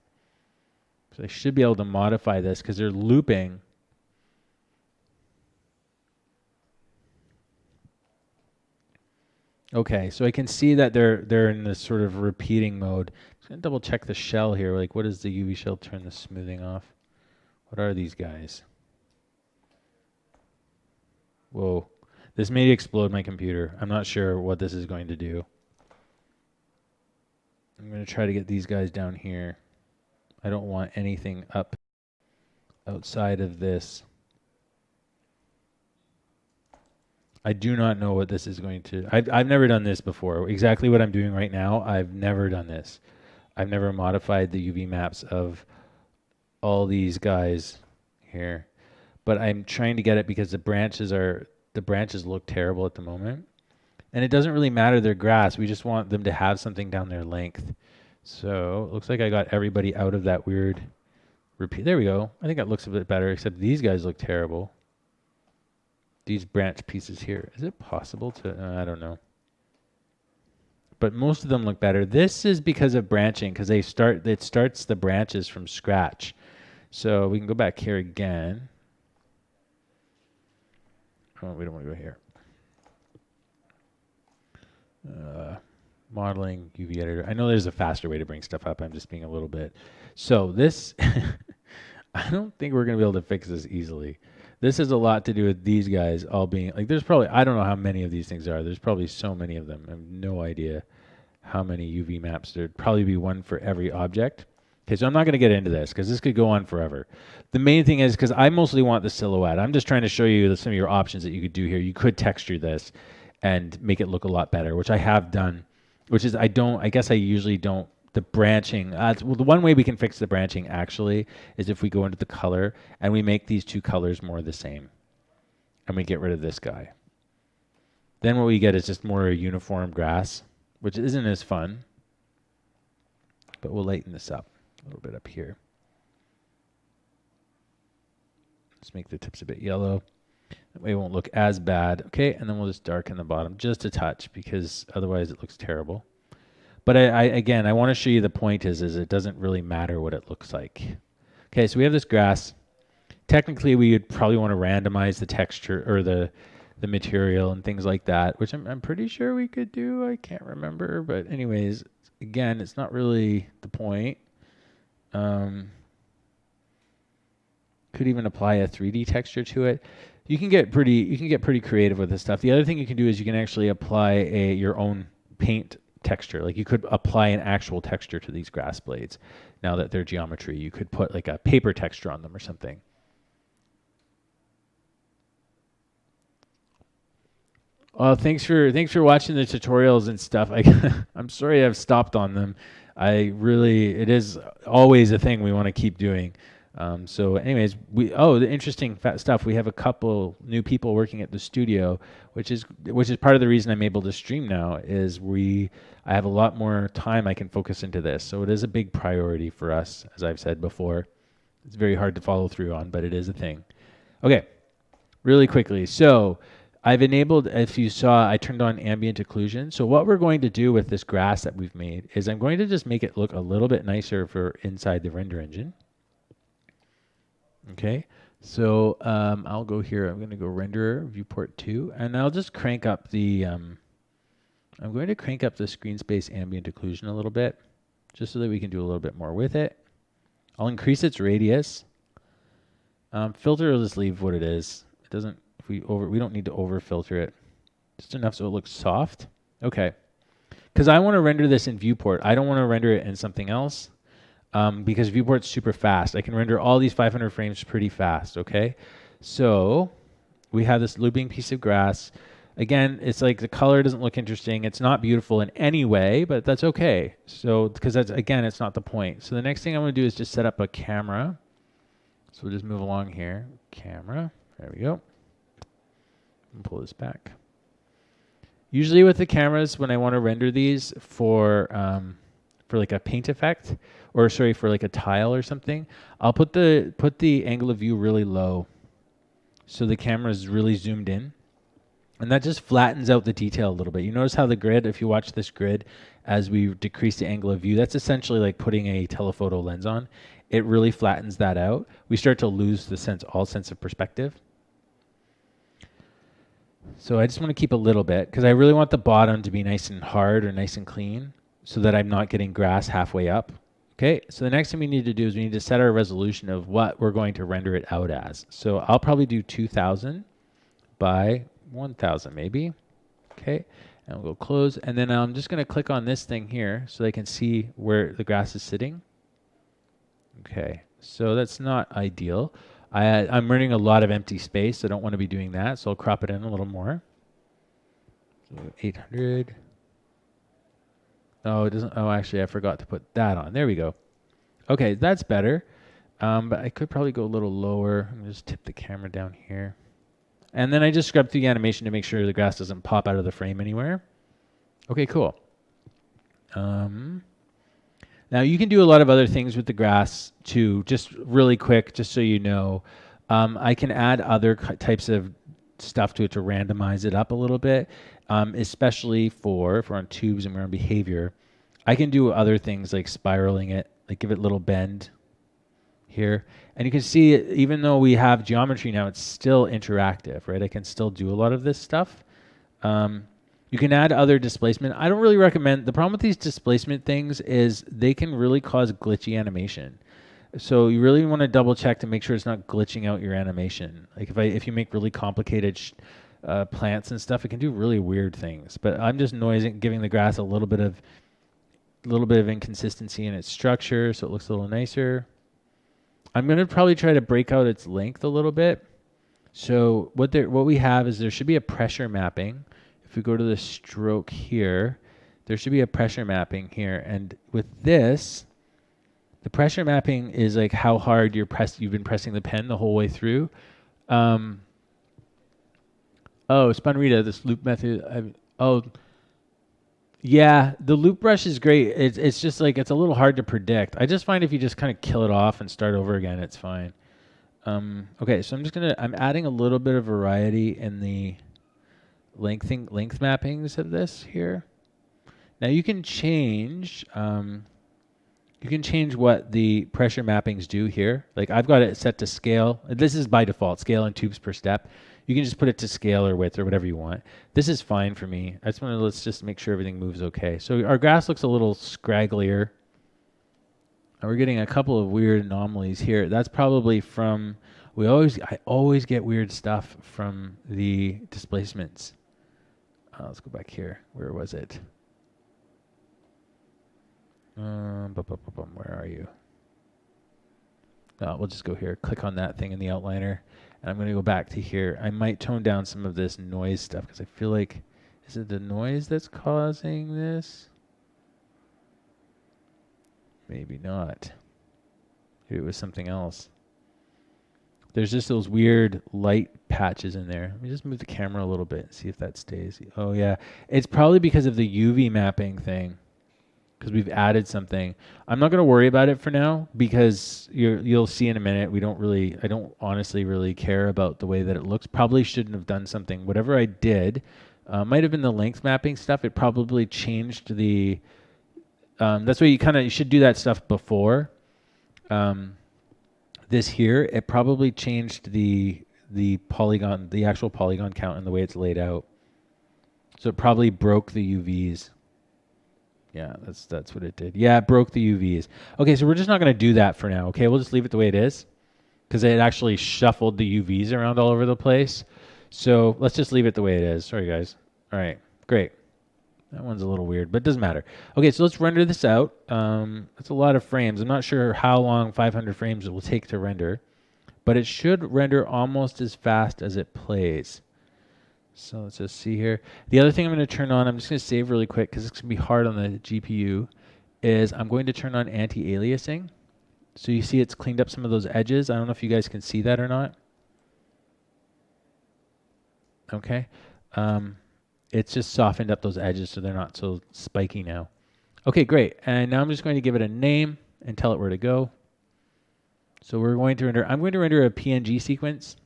So I should be able to modify this because they're looping. Okay, so I can see that they're in this sort of repeating mode. Just gonna double check the shell here. Like, what does the UV shell turn the smoothing off? What are these guys? Whoa, this may explode my computer. I'm not sure what this is going to do. I'm gonna try to get these guys down here. I don't want anything up outside of this. I do not know what this is going to... I've never done this before. Exactly what I'm doing right now, I've never done this. I've never modified the UV maps of all these guys here. But I'm trying to get it because the branches look terrible at the moment. And it doesn't really matter they're grass. We just want them to have something down their length. So it looks like I got everybody out of that weird repeat. There we go. I think that looks a bit better, except these guys look terrible. These branch pieces here. Is it possible to, I don't know. But most of them look better. This is because of branching, because it starts the branches from scratch. So we can go back here again. Oh, we don't want to go here. Modeling, UV editor. I know there's a faster way to bring stuff up. I'm just being a little bit. So this, I don't think we're going to be able to fix this easily. This has a lot to do with these guys all being, like there's probably, I don't know how many of these things are. There's probably so many of them. I have no idea how many UV maps. There'd probably be one for every object. Okay, so I'm not going to get into this because this could go on forever. The main thing is because I mostly want the silhouette. I'm just trying to show you some of your options that you could do here. You could texture this and make it look a lot better, which I have done, which is I guess I usually don't. The branching, well, the one way we can fix the branching actually is if we go into the color and we make these two colors more the same and we get rid of this guy. Then what we get is just more uniform grass, which isn't as fun. But we'll lighten this up a little bit up here. Let's make the tips a bit yellow. That way it won't look as bad. Okay, and then we'll just darken the bottom just a touch because otherwise it looks terrible. But again, I want to show you the point is it doesn't really matter what it looks like. Okay, so we have this grass. Technically, we would probably want to randomize the texture or the material and things like that, which I'm pretty sure we could do. I can't remember, but anyways, again, it's not really the point. Could even apply a 3D texture to it. You can get pretty creative with this stuff. The other thing you can do is you can actually apply your own paint texture. Like you could apply an actual texture to these grass blades. Now that they're geometry, you could put like a paper texture on them or something. Thanks for watching the tutorials and stuff. I'm sorry I've stopped on them. It is always a thing we want to keep doing. So anyways, the interesting stuff. We have a couple new people working at the studio, which is part of the reason I'm able to stream now is I have a lot more time I can focus into this. So it is a big priority for us, as I've said before. It's very hard to follow through on, but it is a thing. Okay, really quickly. So I've enabled, if you saw, I turned on ambient occlusion. So what we're going to do with this grass that we've made is I'm going to just make it look a little bit nicer for inside the render engine. Okay, so I'll go here. I'm going to go renderer, viewport 2, and I'll just crank up I'm going to crank up the screen space ambient occlusion a little bit, just so that we can do a little bit more with it. I'll increase its radius. Filter will just leave what it is. It doesn't. We don't need to over filter it. Just enough so it looks soft. Okay, because I want to render this in viewport. I don't want to render it in something else. Because viewport's super fast. I can render all these 500 frames pretty fast, okay? So we have this looping piece of grass. Again, it's like the color doesn't look interesting. It's not beautiful in any way, but that's okay. So, because that's, again, it's not the point. So the next thing I'm going to do is just set up a camera. So we'll just move along here. Camera, there we go. And pull this back. Usually with the cameras, when I want to render these for like a paint effect, or sorry, for like a tile or something, I'll put the angle of view really low, so the camera is really zoomed in, and that just flattens out the detail a little bit. You notice how the grid, if you watch this grid, as we decrease the angle of view, that's essentially like putting a telephoto lens on. It really flattens that out. We start to lose all sense of perspective. So I just want to keep a little bit, because I really want the bottom to be nice and hard or nice and clean, so that I'm not getting grass halfway up. Okay, so the next thing we need to do is we need to set our resolution of what we're going to render it out as. So I'll probably do 2000 by 1000 maybe. Okay, and we'll go close. And then I'm just going to click on this thing here so they can see where the grass is sitting. Okay, so that's not ideal. I'm running a lot of empty space, so I don't want to be doing that. So I'll crop it in a little more. So 800. Oh, it doesn't. Oh, actually, I forgot to put that on. There we go. Okay, that's better. But I could probably go a little lower. I'm going to just tip the camera down here. And then I just scrub through the animation to make sure the grass doesn't pop out of the frame anywhere. Okay, cool. Now, you can do a lot of other things with the grass too, just really quick, just so you know. I can add other types of stuff to it to randomize it up a little bit, especially if we're on tubes and we're on behavior. I can do other things like spiraling it, like give it a little bend here. And you can see, even though we have geometry now, it's still interactive, right? I can still do a lot of this stuff. You can add other displacement. I don't really recommend, the problem with these displacement things is they can really cause glitchy animation. So you really want to double check to make sure it's not glitching out your animation. Like if you make really complicated plants and stuff, it can do really weird things. But I'm just giving the grass a little bit of inconsistency in its structure, so it looks a little nicer. I'm going to probably try to break out its length a little bit. So what we have is there should be a pressure mapping. If we go to the stroke here, there should be a pressure mapping here. And with this, the pressure mapping is like how hard you've been pressing the pen the whole way through. Oh, Spinrita, this loop method. Oh, yeah, the loop brush is great. It's just like it's a little hard to predict. I just find if you just kind of kill it off and start over again, it's fine. Okay, so I'm adding a little bit of variety in the length mappings of this here. Now you can change what the pressure mappings do here. Like I've got it set to scale. This is by default, scale and tubes per step. You can just put it to scale or width or whatever you want. This is fine for me. I just want to let's just make sure everything moves okay. So our grass looks a little scragglier. And we're getting a couple of weird anomalies here. That's probably from I always get weird stuff from the displacements. Let's go back here. Where was it? Where are you? We'll just go here. Click on that thing in the outliner. And I'm going to go back to here. I might tone down some of this noise stuff because I feel like, is it the noise that's causing this? Maybe not. Maybe it was something else. There's just those weird light patches in there. Let me just move the camera a little bit and see if that stays. Oh, yeah. It's probably because of the UV mapping thing. Because we've added something. I'm not going to worry about it for now because you'll see in a minute. I don't honestly really care about the way that it looks. Probably shouldn't have done something. Whatever I did, might have been the length mapping stuff. It probably changed the. That's why you should do that stuff before. This here, it probably changed the polygon, the actual polygon count and the way it's laid out. So it probably broke the UVs. Yeah, that's what it did. Yeah, it broke the UVs. Okay, so we're just not going to do that for now. Okay, we'll just leave it the way it is because it actually shuffled the UVs around all over the place. So let's just leave it the way it is. Sorry, guys. All right, great. That one's a little weird, but it doesn't matter. Okay, so let's render this out. That's a lot of frames. I'm not sure how long 500 frames it will take to render, but it should render almost as fast as it plays. So let's just see here. The other thing I'm going to turn on, I'm just going to save really quick because it's going to be hard on the GPU, is I'm going to turn on anti-aliasing. So you see it's cleaned up some of those edges. I don't know if you guys can see that or not. Okay. It's just softened up those edges so they're not so spiky now. Okay, great. And now I'm just going to give it a name and tell it where to go. So I'm going to render a PNG sequence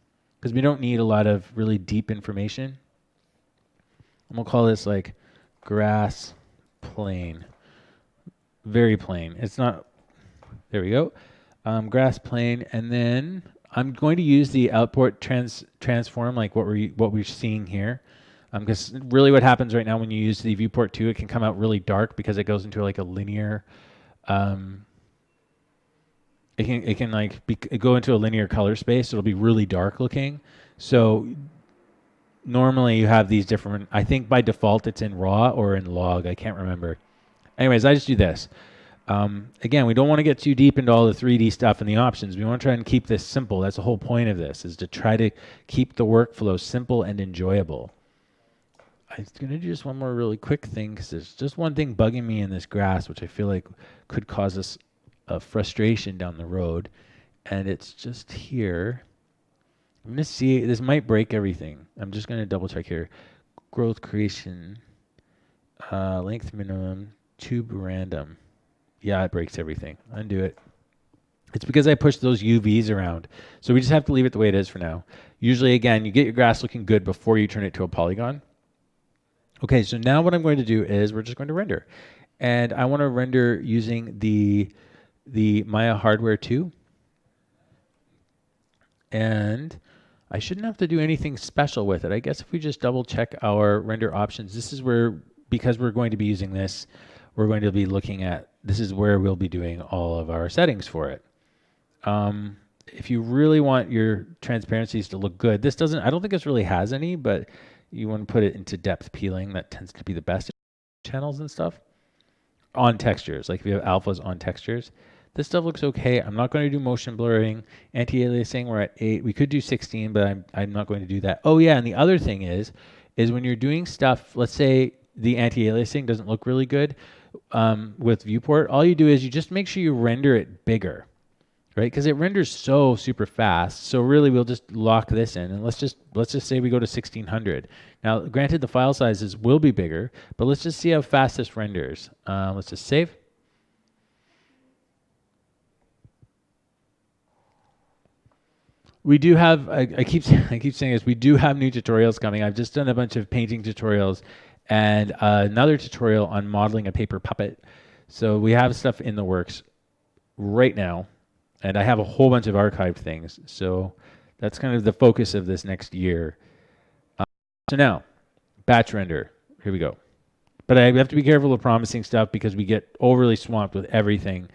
because we don't need a lot of really deep information. I'm going to call this like grass plain. Very plain. It's not, there we go. Grass plain. And then I'm going to use the output transform like what we're seeing here. Because really what happens right now when you use the viewport 2, it can come out really dark because it goes into like a linear, it can go into a linear color space. It'll be really dark looking. So normally you have these different, I think by default it's in raw or in log. I can't remember. Anyways, I just do this. Again, we don't want to get too deep into all the 3D stuff and the options. We want to try and keep this simple. That's the whole point of this, is to try to keep the workflow simple and enjoyable. I'm going to do just one more really quick thing because there's just one thing bugging me in this grass, which I feel like could cause us a frustration down the road. And it's just here. I'm going to see, this might break everything. I'm just going to double check here. Growth creation, length minimum, tube random. Yeah, it breaks everything. Undo it. It's because I pushed those UVs around. So we just have to leave it the way it is for now. Usually, again, you get your grass looking good before you turn it to a polygon. Okay, so now what I'm going to do is we're just going to render. And I want to render using the Maya hardware 2. And I shouldn't have to do anything special with it. I guess if we just double check our render options, this is where, because we're going to be using this, we're going to be looking at, this is where we'll be doing all of our settings for it. If you really want your transparencies to look good, this doesn't, I don't think this really has any, but you want to put it into depth peeling. That tends to be the best channels and stuff. On textures, like if you have alphas on textures, this stuff looks okay. I'm not going to do motion blurring, anti-aliasing. We're at 8. We could do 16, but I'm not going to do that. Oh yeah, and the other thing is when you're doing stuff, let's say the anti-aliasing doesn't look really good with viewport, all you do is you just make sure you render it bigger, right? Because it renders so super fast. So really, we'll just lock this in, and let's just say we go to 1600. Now, granted, the file sizes will be bigger, but let's just see how fast this renders. Let's just save. We do have. I keep saying this. We do have new tutorials coming. I've just done a bunch of painting tutorials, and another tutorial on modeling a paper puppet. So we have stuff in the works right now, and I have a whole bunch of archived things. So that's kind of the focus of this next year. So now, batch render. Here we go. But I have to be careful of promising stuff because we get overly swamped with everything,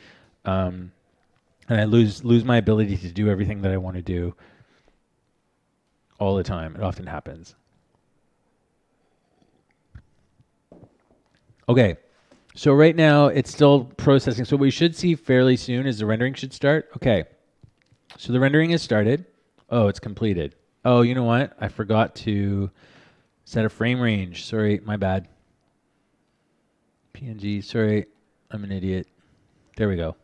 and I lose my ability to do everything that I want to do all the time. It often happens. Okay, so right now it's still processing. So what we should see fairly soon is the rendering should start. Okay, so the rendering has started. Oh, it's completed. Oh, you know what? I forgot to set a frame range. Sorry, my bad. PNG, sorry, I'm an idiot. There we go.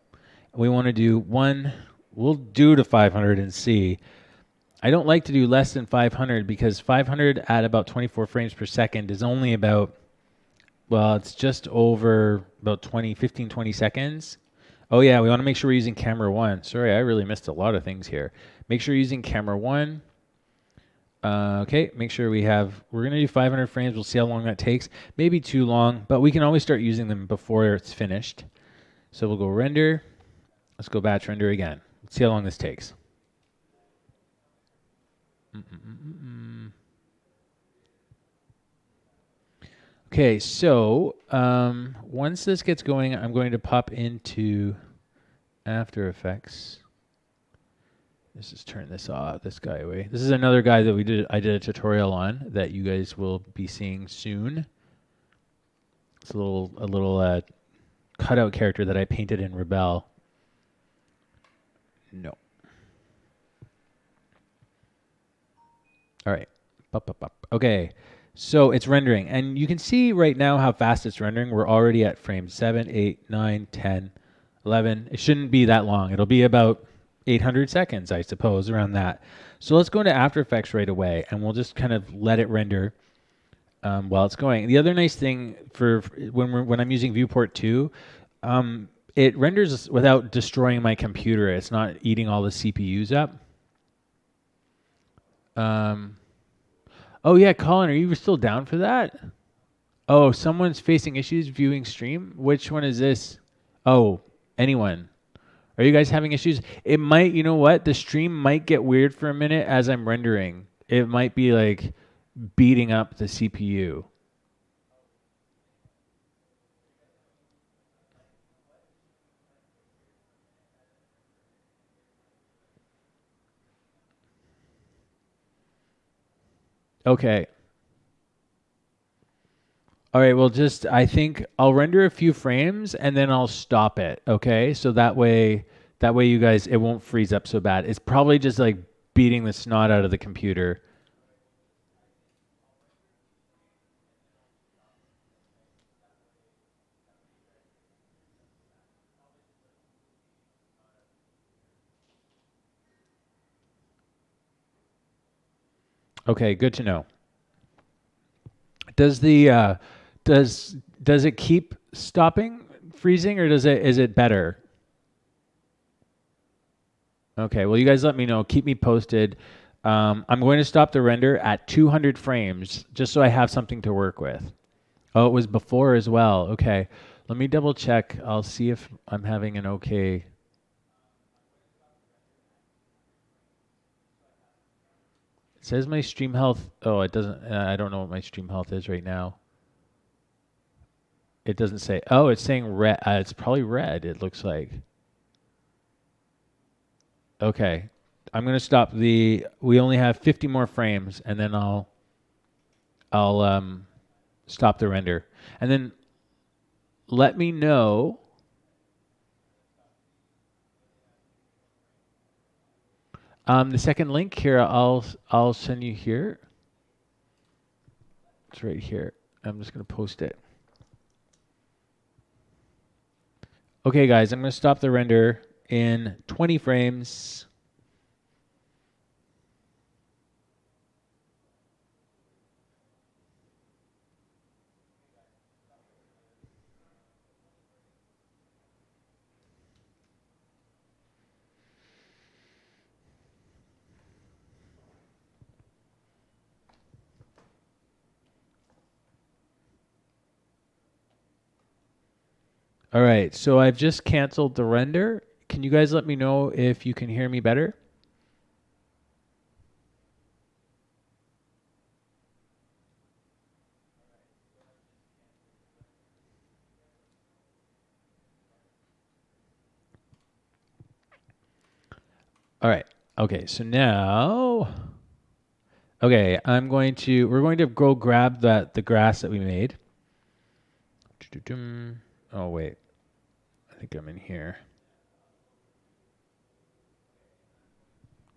We want to do one, we'll do to 500 and see. I don't like to do less than 500 because 500 at about 24 frames per second is only about, well, it's just over about 15, 20 seconds. Oh yeah, we want to make sure we're using camera 1. Sorry, I really missed a lot of things here. Make sure you're using camera 1. Okay, make sure we're going to do 500 frames. We'll see how long that takes. Maybe too long, but we can always start using them before it's finished. So we'll go render. Let's go batch render again. Let's see how long this takes. Okay, so once this gets going, I'm going to pop into After Effects. Let's just turn this off, this guy away. This is another guy that I did a tutorial on that you guys will be seeing soon. It's a little cutout character that I painted in Rebel. No. All right. Okay. So it's rendering. And you can see right now how fast it's rendering. We're already at frame 7, 8, 9, 10, 11. It shouldn't be that long. It'll be about 800 seconds, I suppose, around that. So let's go into After Effects right away, and we'll just kind of let it render while it's going. The other nice thing for when I'm using Viewport 2, it renders without destroying my computer. It's not eating all the CPUs up. Oh yeah, Colin, are you still down for that? Oh, someone's facing issues viewing stream? Which one is this? Oh, anyone. Are you guys having issues? It might, you know what? The stream might get weird for a minute as I'm rendering. It might be like beating up the CPU. Okay. All right, well I think I'll render a few frames and then I'll stop it, okay? So that way you guys, it won't freeze up so bad. It's probably just like beating the snot out of the computer. Okay, good to know. Does the does it keep stopping freezing or is it better? Okay, well you guys let me know. Keep me posted. I'm going to stop the render at 200 frames just so I have something to work with. Oh, it was before as well. Okay, let me double check. I'll see if I'm having an okay. It says my stream health. Oh, it doesn't. I don't know what my stream health is right now. It doesn't say. Oh, it's saying red. It's probably red. It looks like. Okay, I'm gonna stop the. We only have 50 more frames, and then I'll stop the render, and then let me know. The second link here, I'll send you here. It's right here. I'm just gonna post it. Okay, guys, I'm gonna stop the render in 20 frames. All right, so I've just canceled the render. Can you guys let me know if you can hear me better? All right. Okay, so now, okay, we're going to go grab the grass that we made. Oh, wait. I think I'm in here.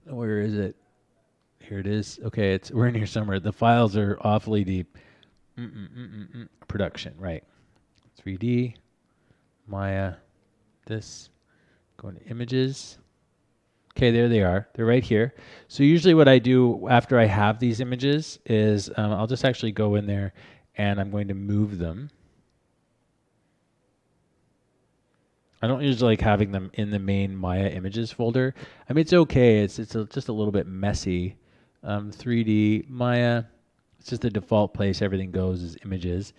Where is it? Here it is. Okay, we're in here somewhere. The files are awfully deep. Production, right. 3D, Maya, this, going to images. Okay, there they are. They're right here. So usually what I do after I have these images is I'll just actually go in there and I'm going to move them. I don't usually like having them in the main Maya images folder. I mean, it's okay. It's just a little bit messy. 3D Maya, it's just the default place everything goes is images.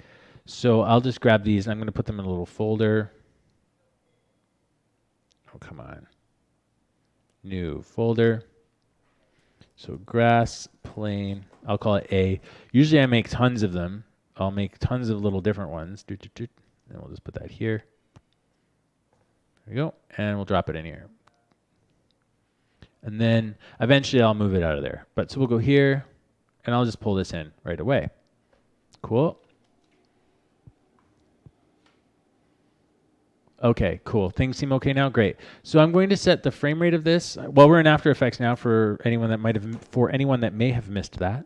So I'll just grab these and I'm going to put them in a little folder. Oh, come on. New folder. So grass, plane, I'll call it A. Usually I make tons of them. I'll make tons of little different ones. And we'll just put that here. There we go. And we'll drop it in here. And then eventually I'll move it out of there. But so we'll go here and I'll just pull this in right away. Cool. Okay, cool. Things seem okay now. Great. So I'm going to set the frame rate of this. Well, we're in After Effects now for anyone that may have missed that.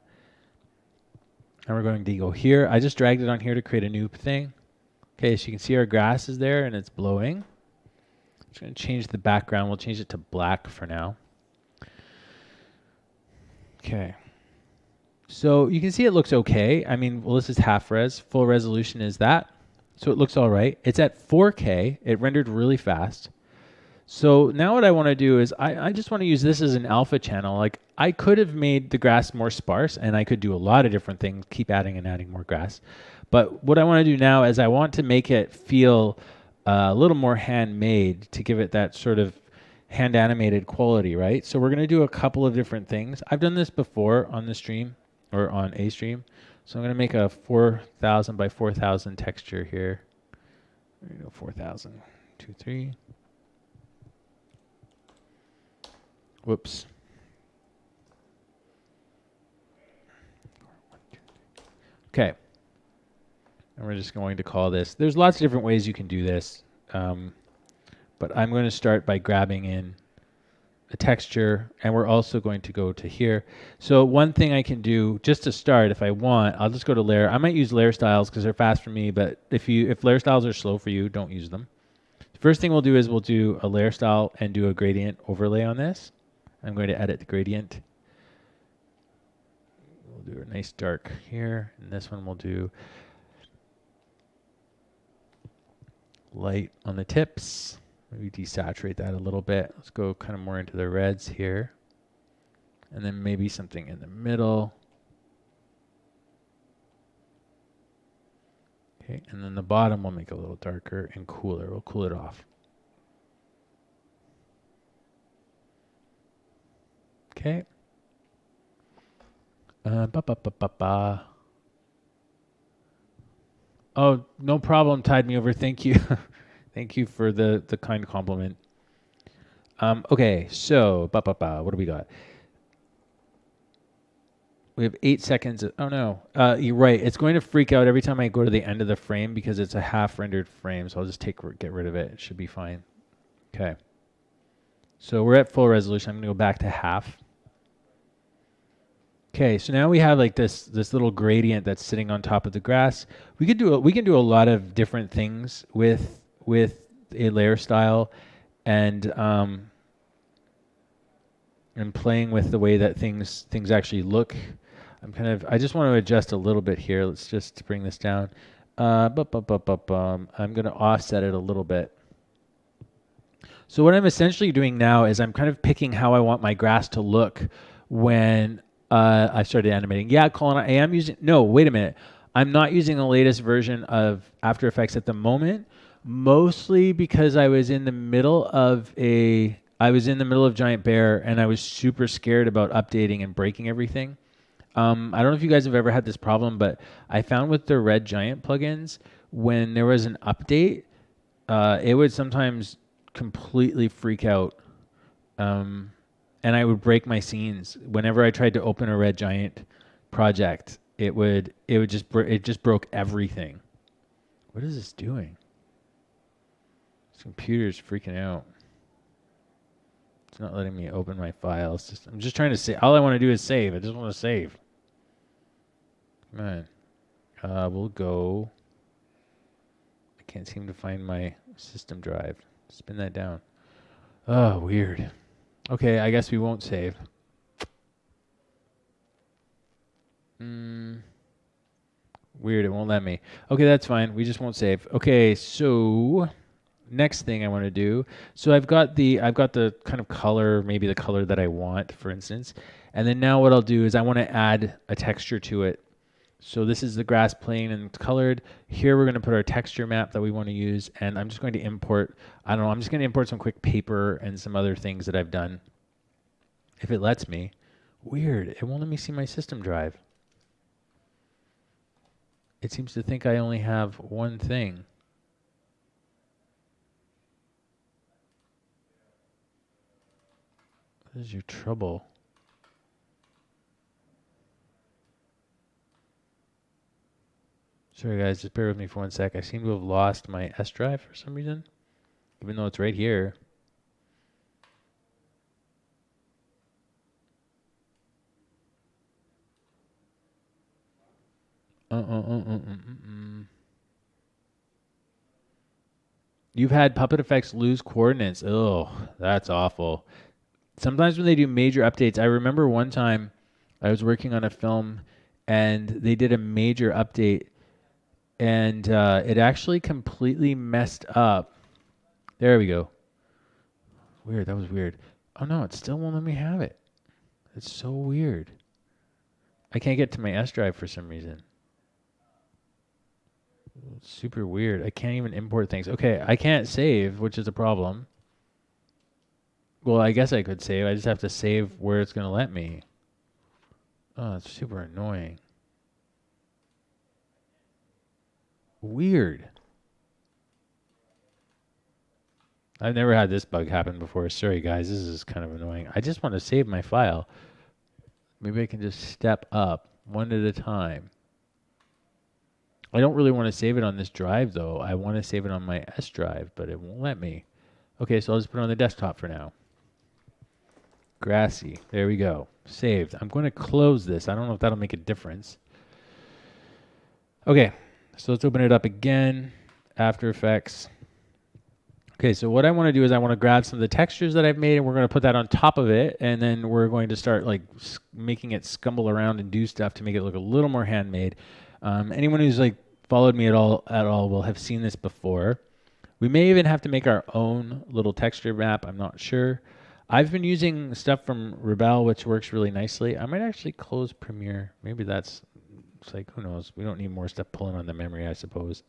And we're going to go here. I just dragged it on here to create a new thing. Okay, so you can see our grass is there and it's blowing. I'm just going to change the background. We'll change it to black for now. Okay. So you can see it looks okay. I mean, well, this is half res. Full resolution is that. So it looks all right. It's at 4K. It rendered really fast. So now what I want to do is I just want to use this as an alpha channel. Like I could have made the grass more sparse and I could do a lot of different things, keep adding and adding more grass. But what I want to do now is I want to make it feel a little more handmade to give it that sort of hand animated quality, right? So we're going to do a couple of different things. I've done this before on the stream or on a stream. So I'm going to make a 4,000 by 4,000 texture here. There you go, 4,000, 2, 3. Whoops. Okay. And we're just going to call this. There's lots of different ways you can do this. But I'm going to start by grabbing in a texture, and we're also going to go to here. So one thing I can do just to start, if I want, I'll just go to layer. I might use layer styles because they're fast for me, but if layer styles are slow for you, don't use them. The first thing we'll do is we'll do a layer style and do a gradient overlay on this. I'm going to edit the gradient. We'll do a nice dark here, and this one we'll do light on the tips. Maybe desaturate that a little bit. Let's go kind of more into the reds here. And then maybe something in the middle. Okay, and then the bottom we'll make a little darker and cooler. We'll cool it off. Okay. Oh, no problem. Tied me over. Thank you. Thank you for the kind compliment. Okay, so what do we got? We have 8 seconds. Oh no, you're right. It's going to freak out every time I go to the end of the frame because it's a half rendered frame. So I'll just get rid of it. It should be fine. Okay. So we're at full resolution. I'm going to go back to half. Okay, so now we have like this little gradient that's sitting on top of the grass. We can do a lot of different things with a layer style and playing with the way that things actually look. I just want to adjust a little bit here. Let's just bring this down. I'm going to offset it a little bit. So what I'm essentially doing now is I'm kind of picking how I want my grass to look when I started animating. Yeah, Colin, I am using. No, wait a minute. I'm not using the latest version of After Effects at the moment, mostly because I was in the middle of Giant Bear and I was super scared about updating and breaking everything. I don't know if you guys have ever had this problem, but I found with the Red Giant plugins, when there was an update, it would sometimes completely freak out, um, and I would break my scenes whenever I tried to open a Red Giant project. It just broke everything. What is this doing? This computer's freaking out. It's not letting me open my files. I'm just trying to save. All I want to do is save. I just want to save. Come on. We'll go. I can't seem to find my system drive. Spin that down. Oh, weird. Okay, I guess we won't save. Weird, it won't let me. Okay, that's fine. We just won't save. Okay, so next thing I want to do. So I've got the kind of color, maybe the color that I want, for instance. And then now what I'll do is I want to add a texture to it. So this is the grass plain and colored. Here we're going to put our texture map that we want to use, and I'm just going to import, I don't know, I'm just going to import some quick paper and some other things that I've done. If it lets me. Weird, it won't let me see my system drive. It seems to think I only have one thing. What is your trouble? Sorry guys, just bear with me for 1 sec. I seem to have lost my S drive for some reason, even though it's right here. You've had Puppet Effects lose coordinates. Oh, that's awful. Sometimes when they do major updates, I remember one time I was working on a film and they did a major update and it actually completely messed up. There we go. Weird, that was weird. Oh no, it still won't let me have it. It's so weird. I can't get to my S drive for some reason. It's super weird. I can't even import things. Okay, I can't save, which is a problem. Well, I guess I could save. I just have to save where it's going to let me. Oh, it's super annoying. Weird. I've never had this bug happen before. Sorry, guys. This is kind of annoying. I just want to save my file. Maybe I can just step up one at a time. I don't really want to save it on this drive, though. I want to save it on my S drive, but it won't let me. Okay, so I'll just put it on the desktop for now. Grassy. There we go. Saved. I'm going to close this. I don't know if that'll make a difference. Okay, so let's open it up again. After Effects. Okay, so what I want to do is I want to grab some of the textures that I've made and we're going to put that on top of it, and then we're going to start like making it scumble around and do stuff to make it look a little more handmade. Anyone who's like followed me at all will have seen this before. We may even have to make our own little texture map. I'm not sure. I've been using stuff from Rebel, which works really nicely. I might actually close Premiere. Maybe it's like, who knows? We don't need more stuff pulling on the memory, I suppose.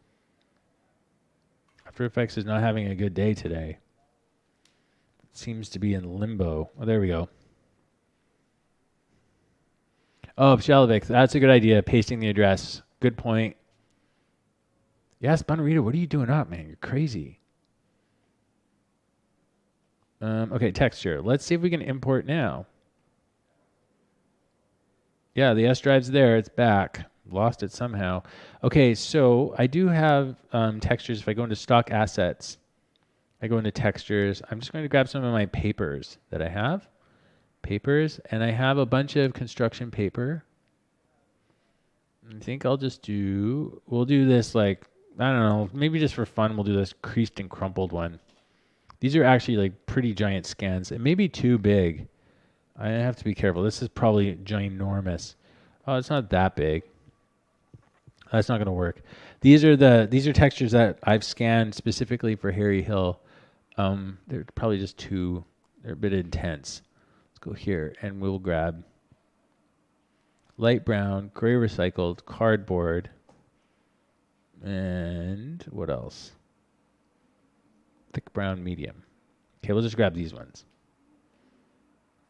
After Effects is not having a good day today. It seems to be in limbo. Oh, there we go. Oh, Shalavik, that's a good idea. Pasting the address. Good point. Yes, Bunrita, what are you doing up, man? You're crazy. Okay, texture. Let's see if we can import now. Yeah, the S drive's there. It's back. Lost it somehow. Okay, so I do have textures. If I go into stock assets, I go into textures. I'm just going to grab some of my papers that I have. Papers, and I have a bunch of construction paper. I think we'll do this like, I don't know, maybe just for fun, we'll do this creased and crumpled one. These are actually like pretty giant scans. It may be too big. I have to be careful. This is probably ginormous. Oh, it's not that big. That's not going to work. These are textures that I've scanned specifically for Harry Hill. They're probably just too. They're a bit intense. Let's go here and we'll grab light brown, gray recycled, cardboard, and what else? Thick brown, medium. Okay, we'll just grab these ones.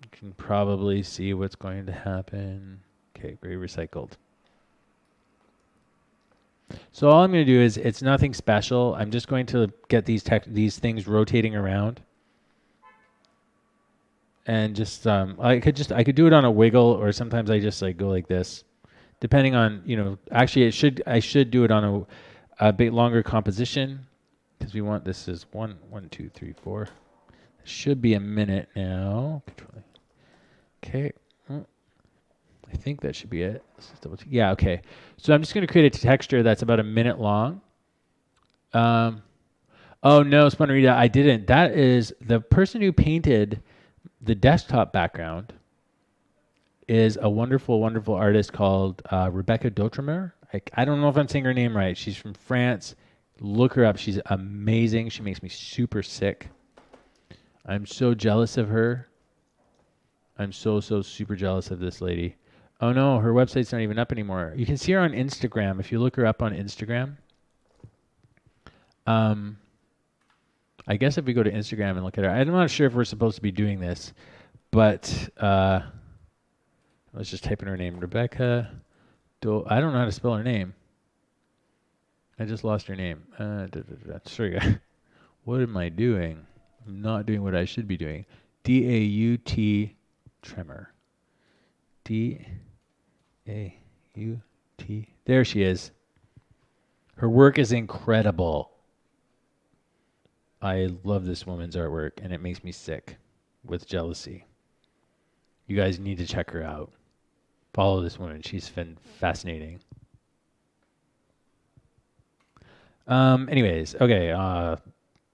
You can probably see what's going to happen. Okay, gray recycled. So all I'm going to do is, it's nothing special. I'm just going to get these things rotating around. And just I could do it on a wiggle, or sometimes I just like go like this, depending on, actually I should do it on a bit longer composition, because we want, this is 1 2 3 4. It should be a minute now. Okay. I think that should be it. Let's just double check. Yeah, okay. So I'm just going to create a texture that's about a minute long. Oh no, Spunarita, I didn't. That is the person who painted the desktop background is a wonderful, wonderful artist called Rebecca Doutremer. I don't know if I'm saying her name right. She's from France. Look her up. She's amazing. She makes me super sick. I'm so jealous of her. I'm so super jealous of this lady. Oh no, her website's not even up anymore. You can see her on Instagram. If you look her up on Instagram. I guess if we go to Instagram and look at her, I'm not sure if we're supposed to be doing this, but let's just type in her name. Rebecca. I don't know how to spell her name. I just lost her name. Sorry, what am I doing? I'm not doing what I should be doing. D-A-U-T Tremor. D-A-U-T. There she is. Her work is incredible. I love this woman's artwork, and it makes me sick with jealousy. You guys need to check her out. Follow this woman. She's fascinating. Anyways, okay.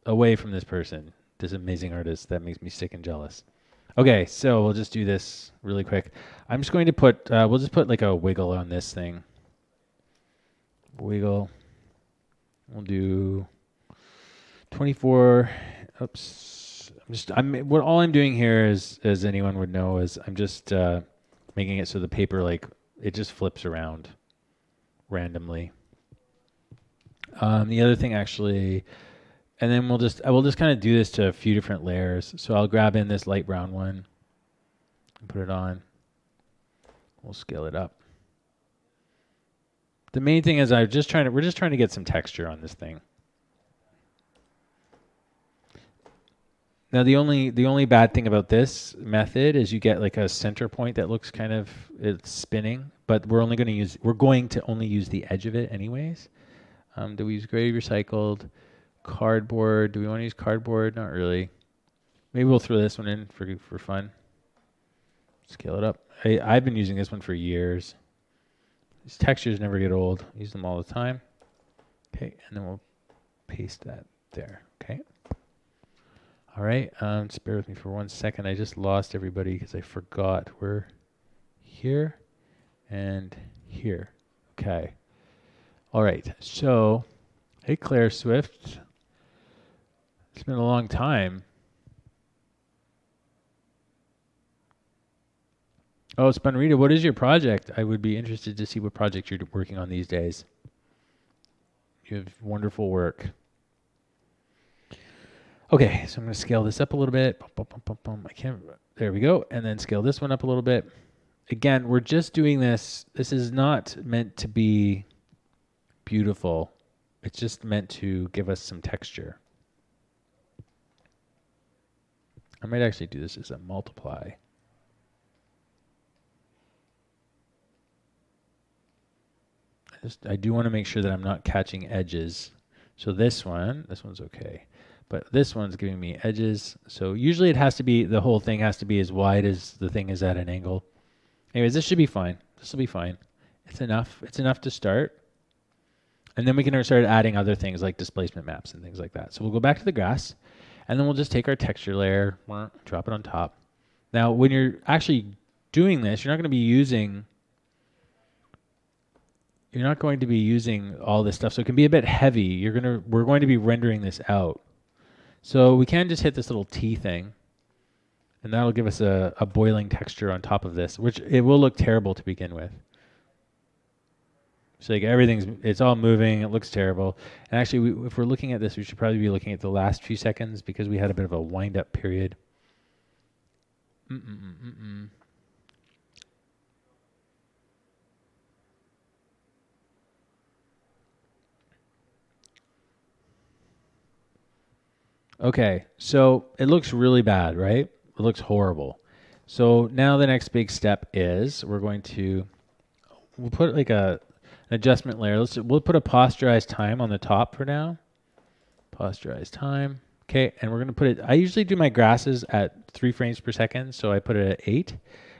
Away from this person, this amazing artist that makes me sick and jealous. Okay, so we'll just do this really quick. I'm just going to put, we'll just put like a wiggle on this thing. Wiggle. We'll do 24. Oops. All I'm doing here is, as anyone would know, is I'm just making it so the paper, like, it just flips around randomly. The other thing actually, and then we'll just kind of do this to a few different layers. So I'll grab in this light brown one and put it on. We'll scale it up. The main thing is we're just trying to get some texture on this thing. Now the only bad thing about this method is you get like a center point that looks kind of, it's spinning, but we're going to only use the edge of it anyways. Do we use gray recycled cardboard? Do we want to use cardboard? Not really. Maybe we'll throw this one in for fun. Scale it up. I've been using this one for years. These textures never get old. I use them all the time. Okay, and then we'll paste that there. Okay. All right. Just bear with me for 1 second. I just lost everybody because I forgot we're here and here. Okay. All right. So, hey, Claire Swift. It's been a long time. Oh, Spunrita, what is your project? I would be interested to see what project you're working on these days. You have wonderful work. Okay, so I'm going to scale this up a little bit. I can't. There we go. And then scale this one up a little bit. Again, we're just doing this. This is not meant to be beautiful. It's just meant to give us some texture. I might actually do this as a multiply. I do want to make sure that I'm not catching edges. So this one's okay. But this one's giving me edges. So usually the whole thing has to be as wide as the thing is at an angle. Anyways, this should be fine. This will be fine. It's enough. It's enough to start. And then we can start adding other things like displacement maps and things like that. So we'll go back to the grass. And then we'll just take our texture layer, drop it on top. Now, when you're actually doing this, you're not going to be using all this stuff. So it can be a bit heavy. We're going to be rendering this out. So we can just hit this little T thing, and that'll give us a boiling texture on top of this, which it will look terrible to begin with. So like it's all moving. It looks terrible. And actually, if we're looking at this, we should probably be looking at the last few seconds because we had a bit of a wind-up period. Okay, so it looks really bad, right? It looks horrible. So now the next big step is we'll put like an adjustment layer. We'll put a posterized time on the top for now. Posterized time. Okay, and we're going to put it, I usually do my grasses at 3 frames per second, so I put it at 8.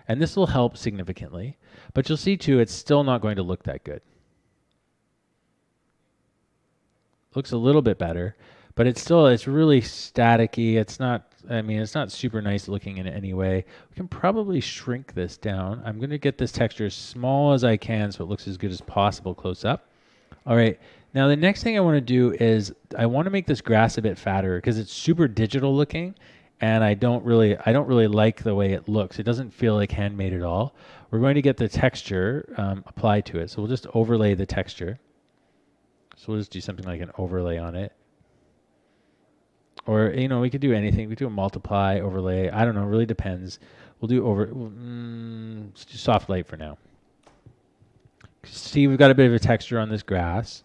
And this will help significantly. But you'll see too, it's still not going to look that good. Looks a little bit better, but it's really staticky. It's not super nice looking in any way. We can probably shrink this down. I'm going to get this texture as small as I can so it looks as good as possible close up. All right. Now the next thing I want to do is I want to make this grass a bit fatter because it's super digital looking, and I don't really like the way it looks. It doesn't feel like handmade at all. We're going to get the texture applied to it. So we'll just overlay the texture. So we'll just do something like an overlay on it. Or, we could do anything. We could do a multiply, overlay. I don't know. It really depends. We'll do let's do soft light for now. See, we've got a bit of a texture on this grass.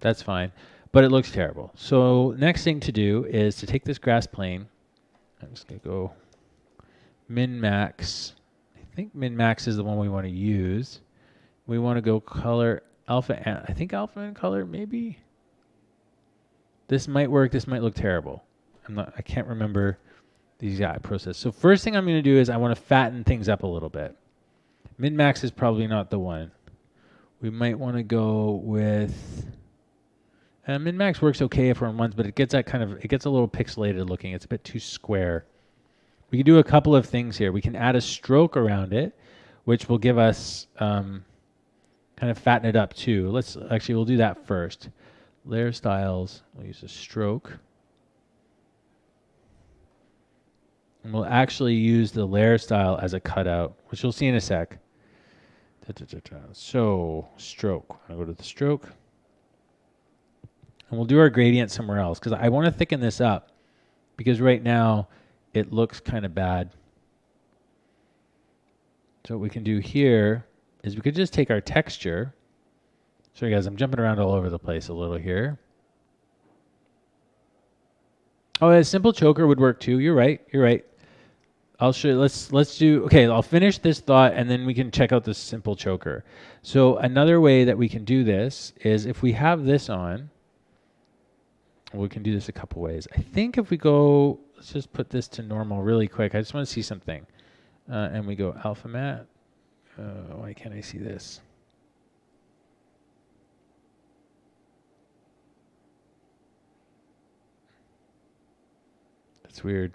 That's fine. But it looks terrible. So next thing to do is to take this grass plane. I'm just going to go min-max. I think min-max is the one we want to use. We want to go color alpha. I think alpha and color maybe. This might work. This might look terrible. I can't remember the exact process. So first thing I'm going to do is I want to fatten things up a little bit. Min-max is probably not the one. We might want to go with min-max works okay if we're on ones, but it gets a little pixelated looking. It's a bit too square. We can do a couple of things here. We can add a stroke around it, which will give us kind of fatten it up too. We'll do that first. Layer styles, we'll use a stroke. And we'll actually use the layer style as a cutout, which you'll see in a sec. So, stroke. I'll go to the stroke. And we'll do our gradient somewhere else because I want to thicken this up because right now it looks kind of bad. So what we can do here is we could just take our texture. Sorry guys, I'm jumping around all over the place a little here. Oh, a simple choker would work too. You're right. I'll show you. Let's do. Okay, I'll finish this thought and then we can check out the simple choker. So another way that we can do this is if we have this on. We can do this a couple ways. I think if we go, let's just put this to normal really quick. I just want to see something. And we go alpha matte. Why can't I see this? That's weird.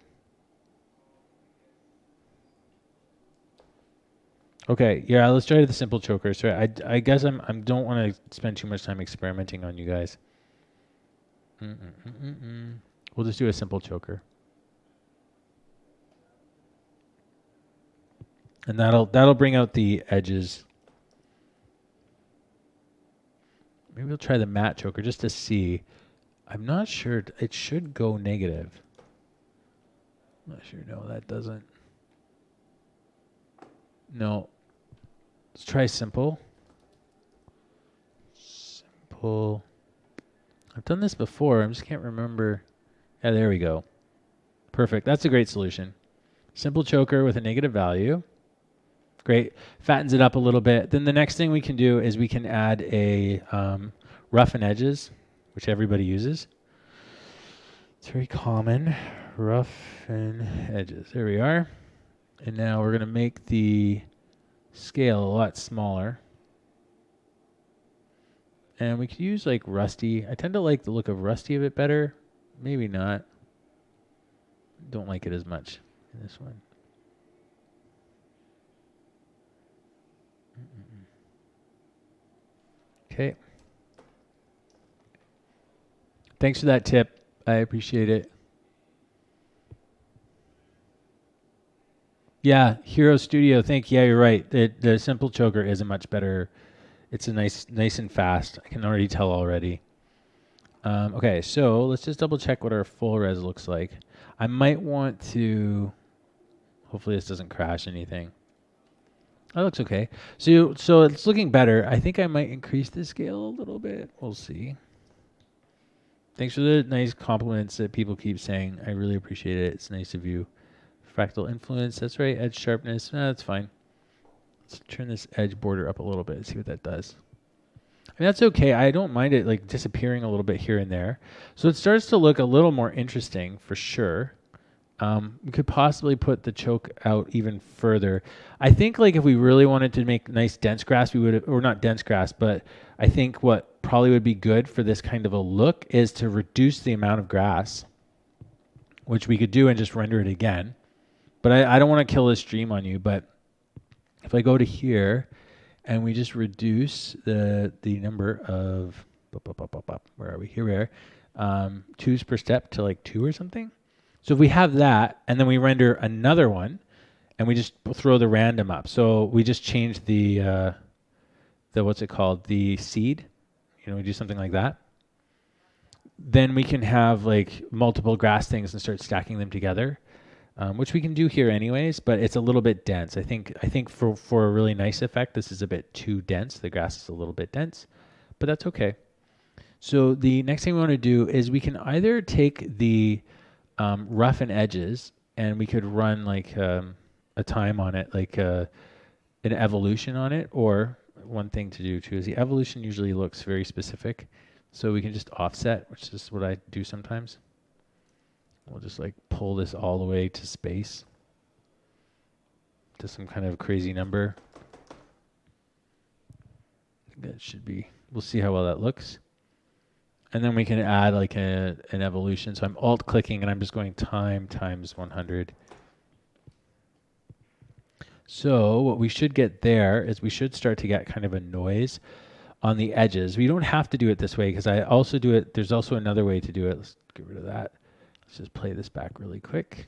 Okay, yeah, let's try the simple choker. Sorry, I guess I don't want to spend too much time experimenting on you guys. We'll just do a simple choker. And that'll bring out the edges. Maybe we'll try the matte choker just to see. I'm not sure. It should go negative. I'm not sure. No, that doesn't. No. Let's try simple. Simple. I've done this before. I just can't remember. Yeah, there we go. Perfect. That's a great solution. Simple choker with a negative value. Great. Fattens it up a little bit. Then the next thing we can do is we can add a roughen edges, which everybody uses. It's very common. Roughen edges. There we are. And now we're going to make the scale a lot smaller. And we could use like Rusty. I tend to like the look of Rusty a bit better. Maybe not. Don't like it as much in this one. Okay. Thanks for that tip. I appreciate it. Yeah, Hero Studio. Thank you. Yeah, you're right. The simple choker is a much better. It's a nice and fast. I can already tell already. Okay, so let's just double check what our full res looks like. I might want to. Hopefully, this doesn't crash anything. That looks okay. So it's looking better. I think I might increase the scale a little bit. We'll see. Thanks for the nice compliments that people keep saying. I really appreciate it. It's nice of you. Fractal influence. That's right. Edge sharpness. That's fine. Let's turn this edge border up a little bit and see what that does. I mean, that's okay. I don't mind it like disappearing a little bit here and there. So it starts to look a little more interesting for sure. We could possibly put the choke out even further. I think like if we really wanted to make nice dense grass, we would, or not dense grass, but I think what probably would be good for this kind of a look is to reduce the amount of grass, which we could do and just render it again. But I don't want to kill this stream on you, but if I go to here and we just reduce the number of, where are we? Here we are. Twos per step to like 2 or something. So if we have that, and then we render another one, and we just throw the random up. So we just change the what's it called? The seed. We do something like that. Then we can have like multiple grass things and start stacking them together, which we can do here anyways. But it's a little bit dense. I think for a really nice effect, this is a bit too dense. The grass is a little bit dense, but that's okay. So the next thing we want to do is we can either take the roughen edges, and we could run like a time on it, like an evolution on it. Or one thing to do too is the evolution usually looks very specific, so we can just offset, which is what I do sometimes. We'll just like pull this all the way to space, to some kind of crazy number. That should be, we'll see how well that looks. And then we can add like an evolution. So I'm alt clicking and I'm just going time times 100. So what we should get there is we should start to get kind of a noise on the edges. We don't have to do it this way because I also do it. There's also another way to do it. Let's get rid of that. Let's just play this back really quick.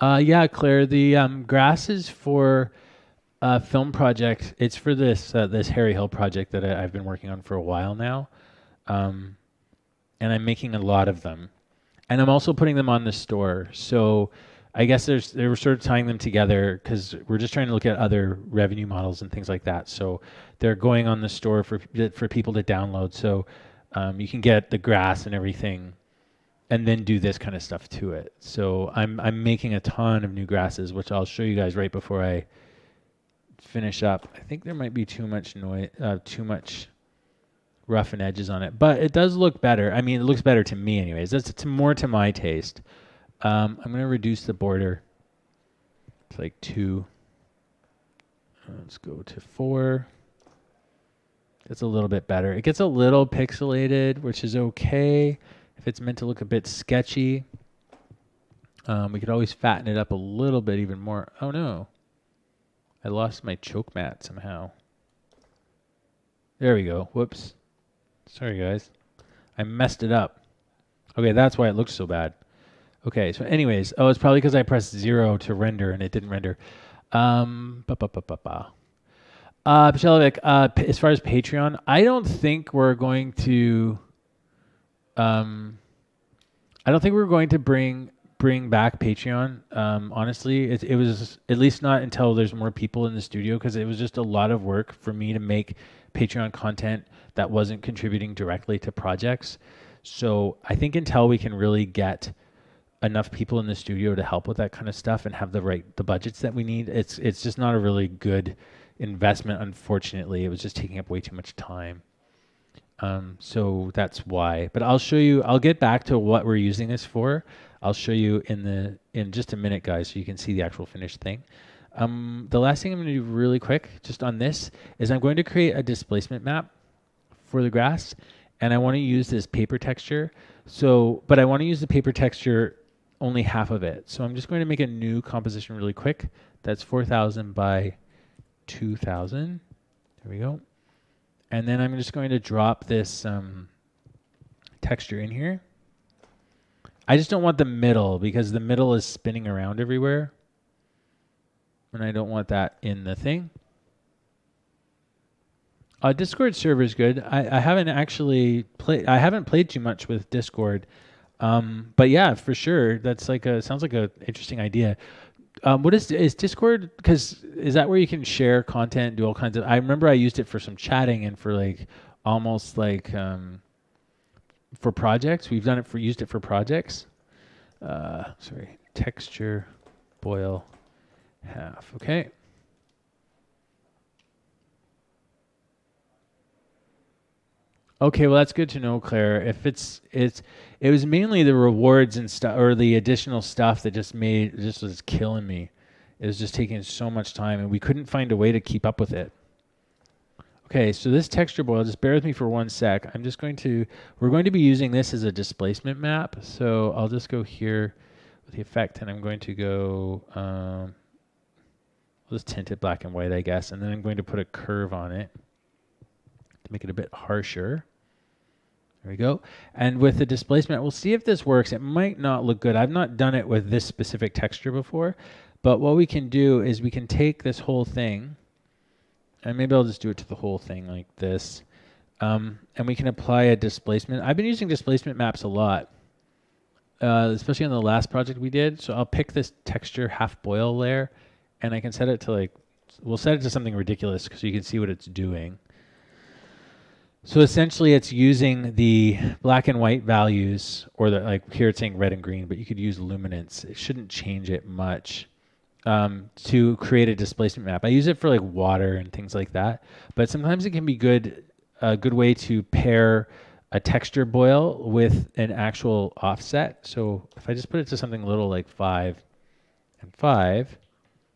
Yeah, Claire, the grass is for a film project. It's for this Harry Hill project that I've been working on for a while now. And I'm making a lot of them. And I'm also putting them on the store. So I guess they were sort of tying them together because we're just trying to look at other revenue models and things like that. So they're going on the store for people to download. So you can get the grass and everything, and then do this kind of stuff to it. So I'm making a ton of new grasses, which I'll show you guys right before I finish up. I think there might be too much noise, too much rough and edges on it, but it does look better. I mean, it looks better to me anyways. It's more to my taste. I'm going to reduce the border to like 2. Let's go to 4. It's a little bit better. It gets a little pixelated, which is okay if it's meant to look a bit sketchy. We could always fatten it up a little bit even more. Oh no, I lost my choke mat somehow. There we go. Whoops. Sorry guys. I messed it up. Okay, that's why it looks so bad. Okay, so anyways, it's probably because I pressed 0 to render and it didn't render. Pachalovic, as far as Patreon, I don't think we're going to bring back Patreon. Honestly, it was at least not until there's more people in the studio, because it was just a lot of work for me to make Patreon content that wasn't contributing directly to projects. So I think until we can really get enough people in the studio to help with that kind of stuff and have the budgets that we need, it's just not a really good investment. Unfortunately, it was just taking up way too much time. So that's why. But I'll show you. I'll get back to what we're using this for. I'll show you in just a minute, guys, so you can see the actual finished thing. The last thing I'm going to do really quick, just on this, is I'm going to create a displacement map for the grass, and I want to use this paper texture. So, but I want to use the paper texture only half of it. So I'm just going to make a new composition really quick. That's 4,000 by 2,000. There we go. And then I'm just going to drop this texture in here. I just don't want the middle because the middle is spinning around everywhere. And I don't want that in the thing. Discord server is good. I haven't actually played. I haven't played too much with Discord, but yeah, for sure, that's like sounds like a interesting idea. What is Discord? Because is that where you can share content, do all kinds of? I remember I used it for some chatting and for like almost like for projects. We've done it for used it for projects. Sorry, texture, boil, half. Okay. Okay, well that's good to know, Claire. If it was mainly the rewards and stuff or the additional stuff that just was killing me. It was just taking so much time and we couldn't find a way to keep up with it. Okay, so this texture boil, just bear with me for 1 sec. We're going to be using this as a displacement map. So I'll just go here with the effect and I'm going to go, I'll just tint it black and white, I guess. And then I'm going to put a curve on it to make it a bit harsher. There we go. And with the displacement, we'll see if this works. It might not look good. I've not done it with this specific texture before, but what we can do is we can take this whole thing, and maybe I'll just do it to the whole thing like this, and we can apply a displacement. I've been using displacement maps a lot, especially on the last project we did. So I'll pick this texture half boil layer, and I can set it to we'll set it to something ridiculous so you can see what it's doing. So essentially it's using the black and white values, or like here it's saying red and green, but you could use luminance. It shouldn't change it much to create a displacement map. I use it for like water and things like that, but sometimes it can be a good way to pair a texture boil with an actual offset. So if I just put it to something little like 5 and 5,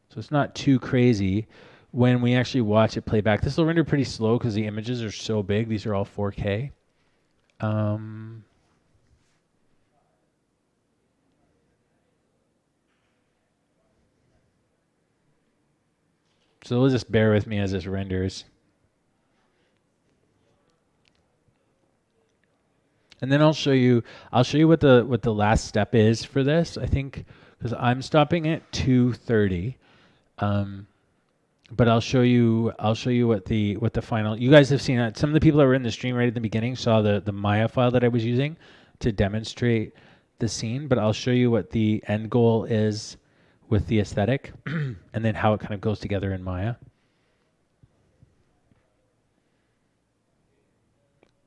so it's not too crazy. When we actually watch it play back, this will render pretty slow because the images are so big. These are all 4K. So we'll just bear with me as this renders. And then I'll show you what the last step is for this, I think, because I'm stopping at 2:30. But I'll show you what the final. You guys have seen that. Some of the people that were in the stream right at the beginning saw the Maya file that I was using to demonstrate the scene. But I'll show you what the end goal is with the aesthetic, and then how it kind of goes together in Maya.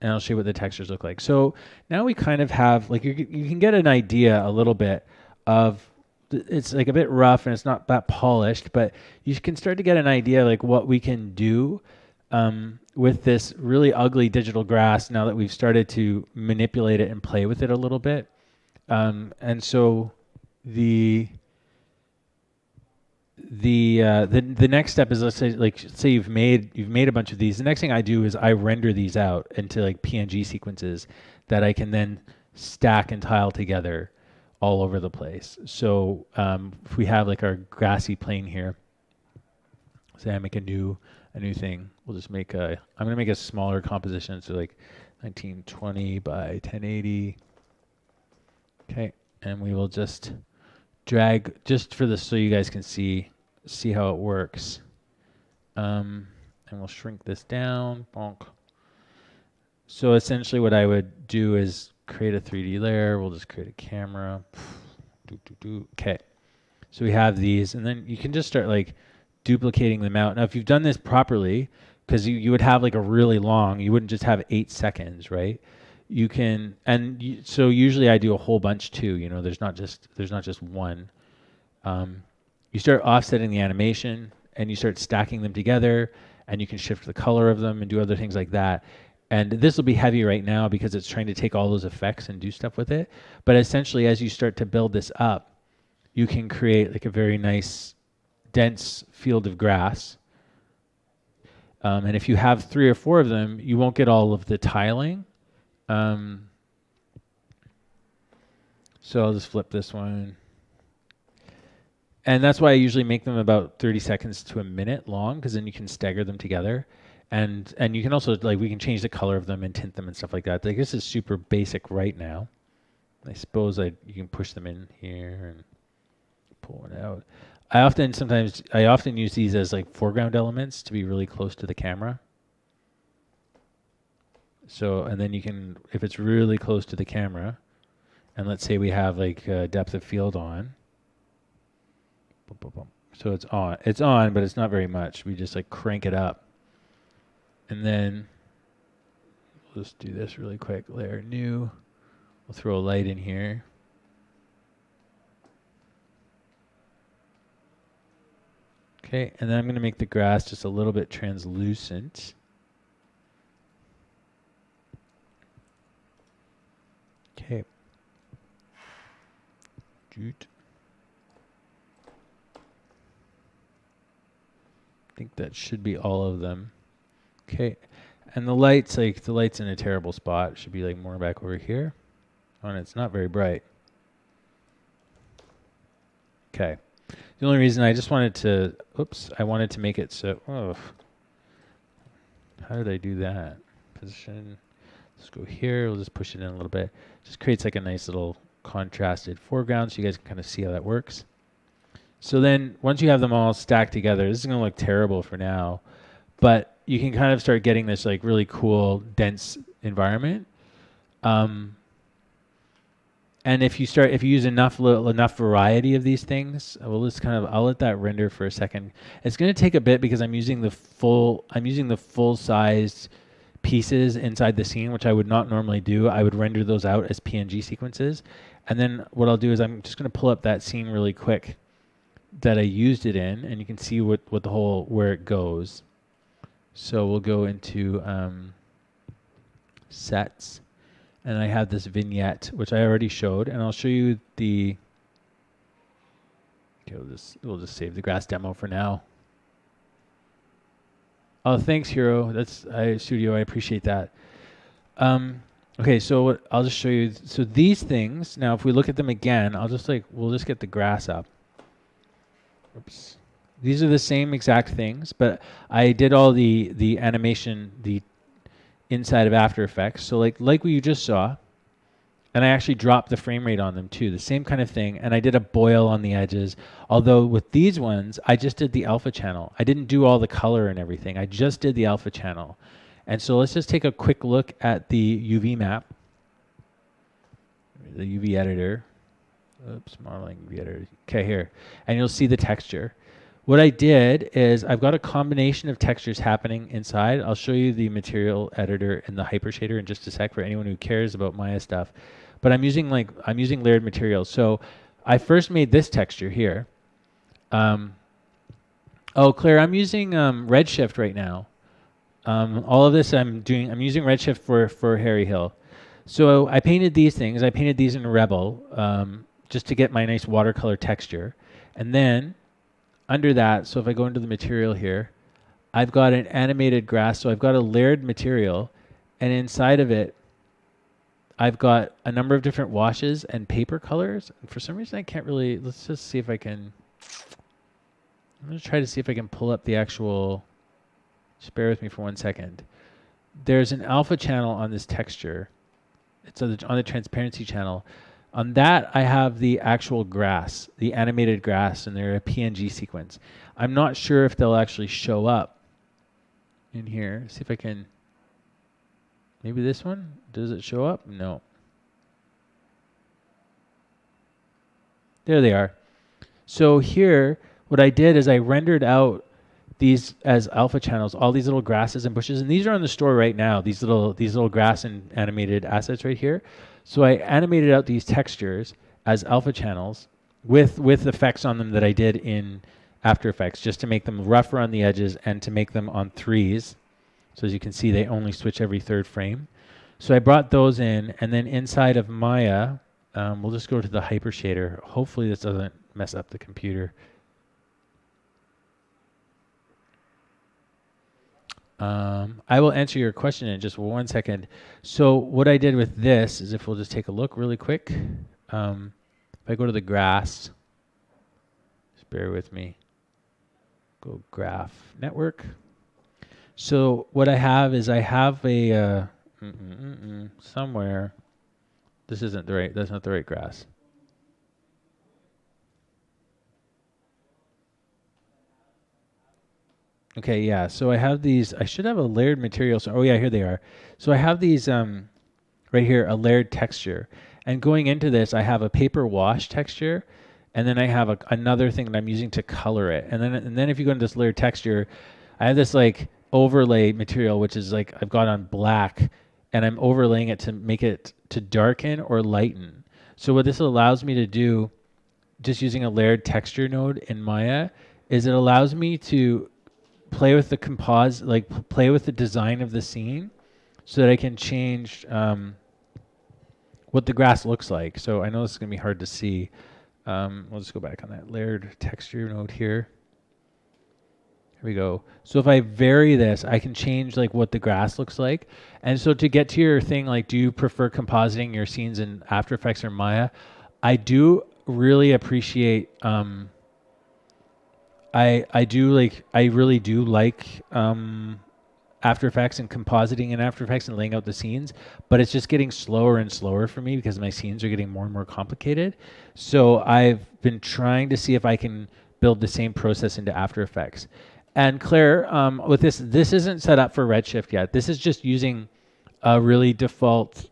And I'll show you what the textures look like. So now we kind of have you can get an idea a little bit of. It's like a bit rough and it's not that polished, but you can start to get an idea like what we can do with this really ugly digital grass now that we've started to manipulate it and play with it a little bit. And so the next step is, let's say you've made a bunch of these. The next thing I do is I render these out into like PNG sequences that I can then stack and tile together all over the place. So if we have like our grassy plane here, say I make a new thing, we'll just make I'm gonna make a smaller composition, so like 1920 by 1080. Okay, and we will just drag just for this so you guys can see how it works. And we'll shrink this down. Bonk. So essentially what I would do is create a 3D layer. We'll just create a camera. Okay. So we have these, and then you can just start like duplicating them out. Now, if you've done this properly, because you would have like a really long, you wouldn't just have 8 seconds, right? You can, so usually I do a whole bunch too. You know, there's not just one. You start offsetting the animation, and you start stacking them together, and you can shift the color of them and do other things like that. And this will be heavy right now because it's trying to take all those effects and do stuff with it. But essentially, as you start to build this up, you can create like a very nice, dense field of grass. And if you have 3 or 4 of them, you won't get all of the tiling. So I'll just flip this one. And that's why I usually make them about 30 seconds to a minute long, because then you can stagger them together. And you can also, like, we can change the color of them and tint them and stuff like that. Like, this is super basic right now. I suppose you can push them in here and pull it out. I often use these as like foreground elements to be really close to the camera. So, and then you can, if it's really close to the camera, and let's say we have like depth of field on. So it's on, but it's not very much. We just like crank it up. And then we'll just do this really quick. Layer new. We'll throw a light in here. Okay, and then I'm going to make the grass just a little bit translucent. Okay. Joot. I think that should be all of them. Okay, and the light's in a terrible spot. It should be like more back over here. Oh, and it's not very bright. Okay. The only reason I just wanted to, I wanted to make it so, how did I do that? Position, let's go here, we'll just push it in a little bit. Just creates like a nice little contrasted foreground so you guys can kind of see how that works. So then once you have them all stacked together, this is going to look terrible for now, but you can kind of start getting this like really cool, dense environment. And if you use enough variety of these things, I'll let that render for a second. It's going to take a bit because I'm using the full sized pieces inside the scene, which I would not normally do. I would render those out as PNG sequences. And then what I'll do is I'm just going to pull up that scene really quick that I used it in, and you can see where it goes. So we'll go into sets. And I have this vignette, which I already showed, and I'll show you the. Okay, we'll just save the grass demo for now. Oh, thanks, Hero. Studio. I appreciate that. Okay, so I'll just show you. So these things. Now, if we look at them again, we'll just get the grass up. Oops. These are the same exact things, but I did all the animation, the inside of After Effects. So like what you just saw, and I actually dropped the frame rate on them too, the same kind of thing, and I did a boil on the edges. Although with these ones, I just did the alpha channel. I didn't do all the color and everything. I just did the alpha channel. And so let's just take a quick look at the UV map, the UV editor. Oops, modeling UV editor. Okay, here. And you'll see the texture. What I did is I've got a combination of textures happening inside. I'll show you the material editor and the hypershader in just a sec for anyone who cares about Maya stuff. But I'm using layered materials. So I first made this texture here. Claire, I'm using Redshift right now. All of this I'm using Redshift for Harry Hill. So I painted these things. I painted these in Rebel just to get my nice watercolor texture. And then under that, so if I go into the material here, I've got an animated grass. So I've got a layered material, and inside of it, I've got a number of different washes and paper colors. And for some reason, I can't really, let's just see if I can, I'm going to try to see if I can pull up the actual, just bear with me for 1 second. There's an alpha channel on this texture. It's on the transparency channel. On that, I have the actual grass, the animated grass, and they're a PNG sequence. I'm not sure if they'll actually show up in here. See if I can, maybe this one? Does it show up? No. There they are. So here, what I did is I rendered out these as alpha channels, all these little grasses and bushes, and these are on the store right now, these little grass and animated assets right here. So I animated out these textures as alpha channels with effects on them that I did in After Effects, just to make them rougher on the edges and to make them on 3s So as you can see, they only switch every third frame. So I brought those in, and then inside of Maya, we'll just go to the hyper shader. Hopefully this doesn't mess up the computer. I will answer your question in just 1 second. So what I did with this is, if we'll just take a look really quick. If I go to the grass, just bear with me. Go graph network. So what I have is I have a somewhere. This isn't the right. That's not the right grass. Okay, yeah. So I have these. I should have a layered material. So, oh yeah, here they are. So I have these right here, a layered texture. And going into this, I have a paper wash texture, and then I have another thing that I'm using to color it. And then if you go into this layered texture, I have this like overlay material, which is like I've got on black, and I'm overlaying it to make it to darken or lighten. So what this allows me to do, just using a layered texture node in Maya, is it allows me to play with the play with the design of the scene, so that I can change what the grass looks like. So I know this is going to be hard to see. We'll just go back on that layered texture node here. Here we go. So if I vary this, I can change like what the grass looks like. And so to get to your thing, like, do you prefer compositing your scenes in After Effects or Maya? I do really appreciate I really do like After Effects and compositing in After Effects and laying out the scenes, but it's just getting slower and slower for me because my scenes are getting more and more complicated. So I've been trying to see if I can build the same process into After Effects. And Claire, with this isn't set up for Redshift yet. This is just using a really default,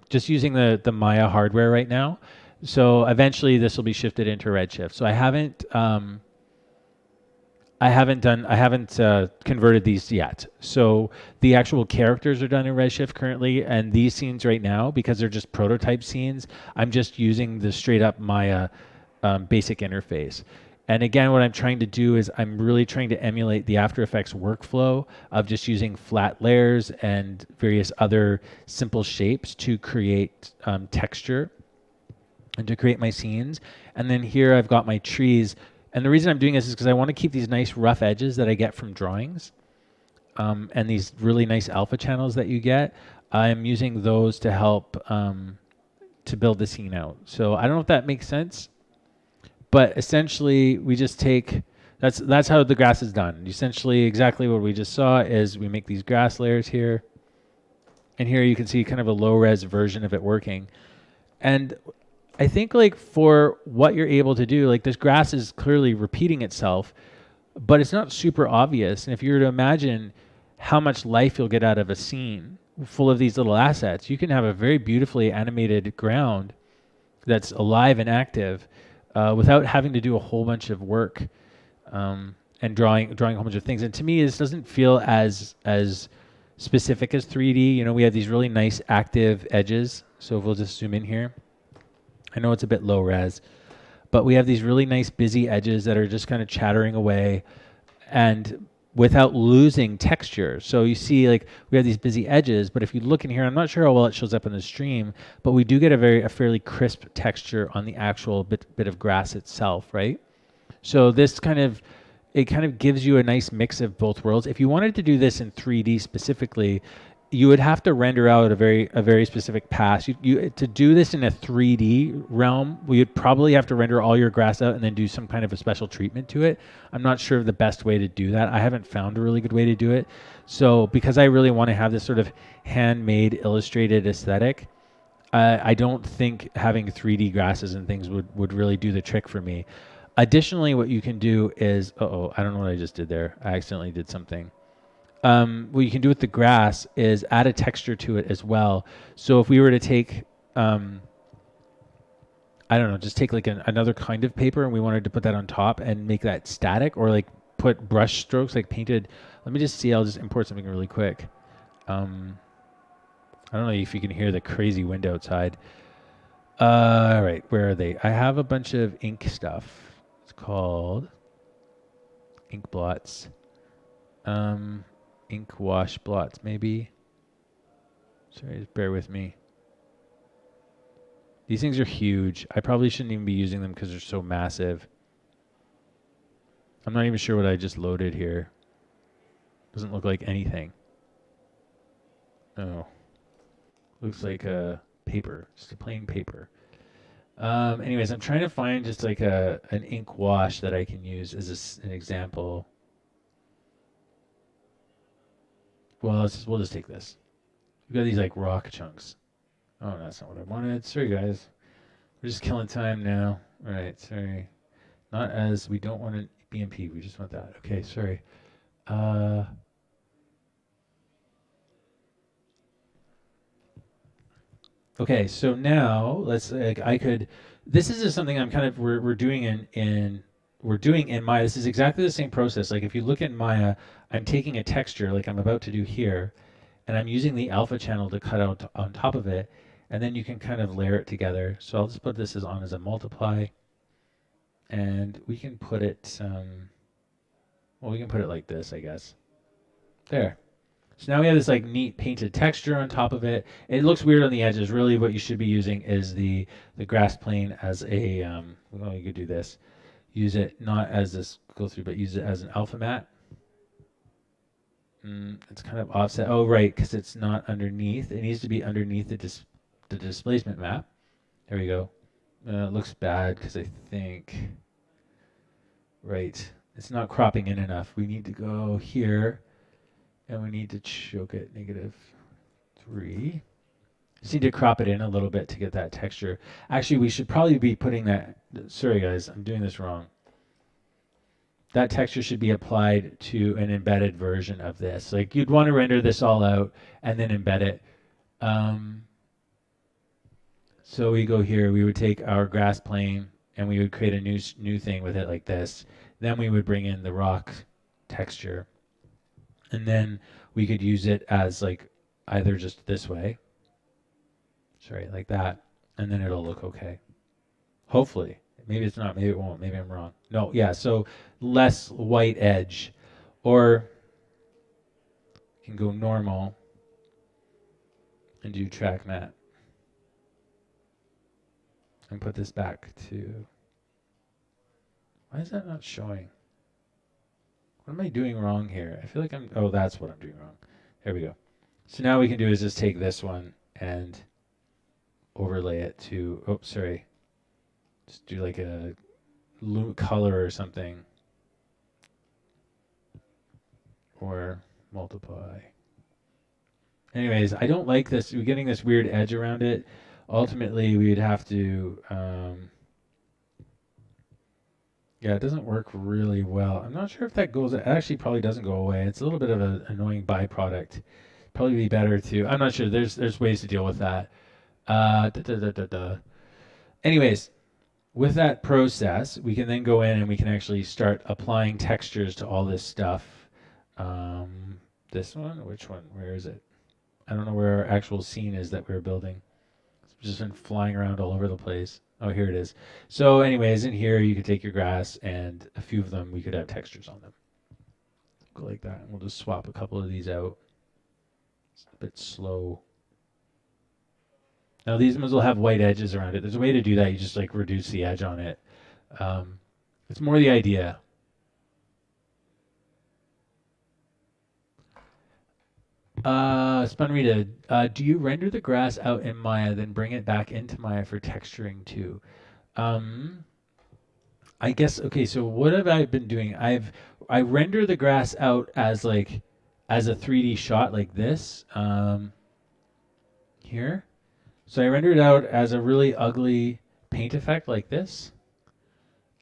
just using the Maya hardware right now. So eventually this will be shifted into Redshift. So I haven't converted these yet. So the actual characters are done in Redshift currently, and these scenes right now, because they're just prototype scenes, I'm just using the straight up Maya basic interface. And again, what I'm trying to do is I'm really trying to emulate the After Effects workflow of just using flat layers and various other simple shapes to create texture and to create my scenes. And then here I've got my trees. And the reason I'm doing this is because I want to keep these nice rough edges that I get from drawings, and these really nice alpha channels that you get. I'm using those to help to build the scene out. So I don't know if that makes sense, but essentially we just take, that's how the grass is done. Essentially exactly what we just saw is we make these grass layers here, and here you can see kind of a low res version of it working. And I think like for what you're able to do, like this grass is clearly repeating itself, but it's not super obvious. And if you were to imagine how much life you'll get out of a scene full of these little assets, you can have a very beautifully animated ground that's alive and active without having to do a whole bunch of work and drawing a whole bunch of things. And to me, this doesn't feel as specific as 3D. You know, we have these really nice active edges. So if we'll just zoom in here. I know it's a bit low res, but we have these really nice busy edges that are just kind of chattering away and without losing texture. So you see like we have these busy edges, but if you look in here, I'm not sure how well it shows up in the stream, but we do get a fairly crisp texture on the actual bit of grass itself, right? So this kind of gives you a nice mix of both worlds. If you wanted to do this in 3D specifically, you would have to render out a very specific pass. You to do this in a 3D realm, we would probably have to render all your grass out and then do some kind of a special treatment to it. I'm not sure of the best way to do that. I haven't found a really good way to do it. So because I really want to have this sort of handmade illustrated aesthetic, I don't think having 3D grasses and things would really do the trick for me. Additionally, what you can do is, I don't know what I just did there. I accidentally did something. What you can do with the grass is add a texture to it as well. So if we were to take, I don't know, just take like another kind of paper and we wanted to put that on top and make that static, or like put brush strokes like painted. Let me just see, I'll just import something really quick. I don't know if you can hear the crazy wind outside. All right, where are they? I have a bunch of ink stuff. It's called ink blots. ink wash blots, maybe. Sorry, just bear with me. These things are huge. I probably shouldn't even be using them because they're so massive. I'm not even sure what I just loaded here. Doesn't look like anything. Oh, looks like a paper, just a plain paper. Anyways, I'm trying to find just like an ink wash that I can use as an example. Well, we'll just take this. We've got these like rock chunks. Oh, that's not what I wanted. Sorry, guys. We're just killing time now. All right, sorry. Not as we don't want an BMP. We just want that. Okay, sorry. Uh, okay, so now let's. Like, I could. This is just something I'm kind of we're doing in we're doing in Maya. This is exactly the same process. Like if you look at Maya, I'm taking a texture like I'm about to do here, and I'm using the alpha channel to cut out on top of it, and then you can kind of layer it together. So I'll just put this as a multiply, and we can put it. Well, we can put it like this, I guess. There. So now we have this like neat painted texture on top of it. It looks weird on the edges. Really, what you should be using is the grass plane as a. Well, you could do this. Use it not as this go through, but use it as an alpha mat. It's kind of offset. Oh, right, because it's not underneath. It needs to be underneath the displacement map. There we go. It looks bad because I think. Right. It's not cropping in enough. We need to go here. And we need to choke it -3. Just need to crop it in a little bit to get that texture. Actually, we should probably be putting that. Sorry, guys, I'm doing this wrong. That texture should be applied to an embedded version of this. Like you'd want to render this all out and then embed it. So we go here. We would take our grass plane and we would create a new thing with it like this. Then we would bring in the rock texture. And then we could use it as like either just this way. Sorry, like that. And then it'll look okay. Hopefully. Maybe it's not. Maybe it won't. Maybe I'm wrong. No, yeah. So less white edge. Or you can go normal and do track matte. And put this back to. Why is that not showing? What am I doing wrong here? I feel like I'm. Oh, that's what I'm doing wrong. There we go. So now we can do is just take this one and overlay it to. Oh, sorry. Just do like a color or something. Or multiply. Anyways, I don't like this. We're getting this weird edge around it. Ultimately, we'd have to. Yeah, it doesn't work really well. I'm not sure if that goes. It actually probably doesn't go away. It's a little bit of an annoying byproduct. Probably be better to. I'm not sure. There's ways to deal with that. Anyways, with that process, we can then go in and we can actually start applying textures to all this stuff. This one, which one? Where is it? I don't know where our actual scene is that we're building. It's just been flying around all over the place. Oh, here it is. So anyways, in here you could take your grass and a few of them, we could have textures on them. Go like that. And we'll just swap a couple of these out. It's a bit slow. Now these ones will have white edges around it. There's a way to do that. You just like reduce the edge on it. It's more the idea. Spunrita, do you render the grass out in Maya, then bring it back into Maya for texturing too? I guess okay. So what have I been doing? I render the grass out as like as a 3D shot like this here. So I render it out as a really ugly paint effect like this.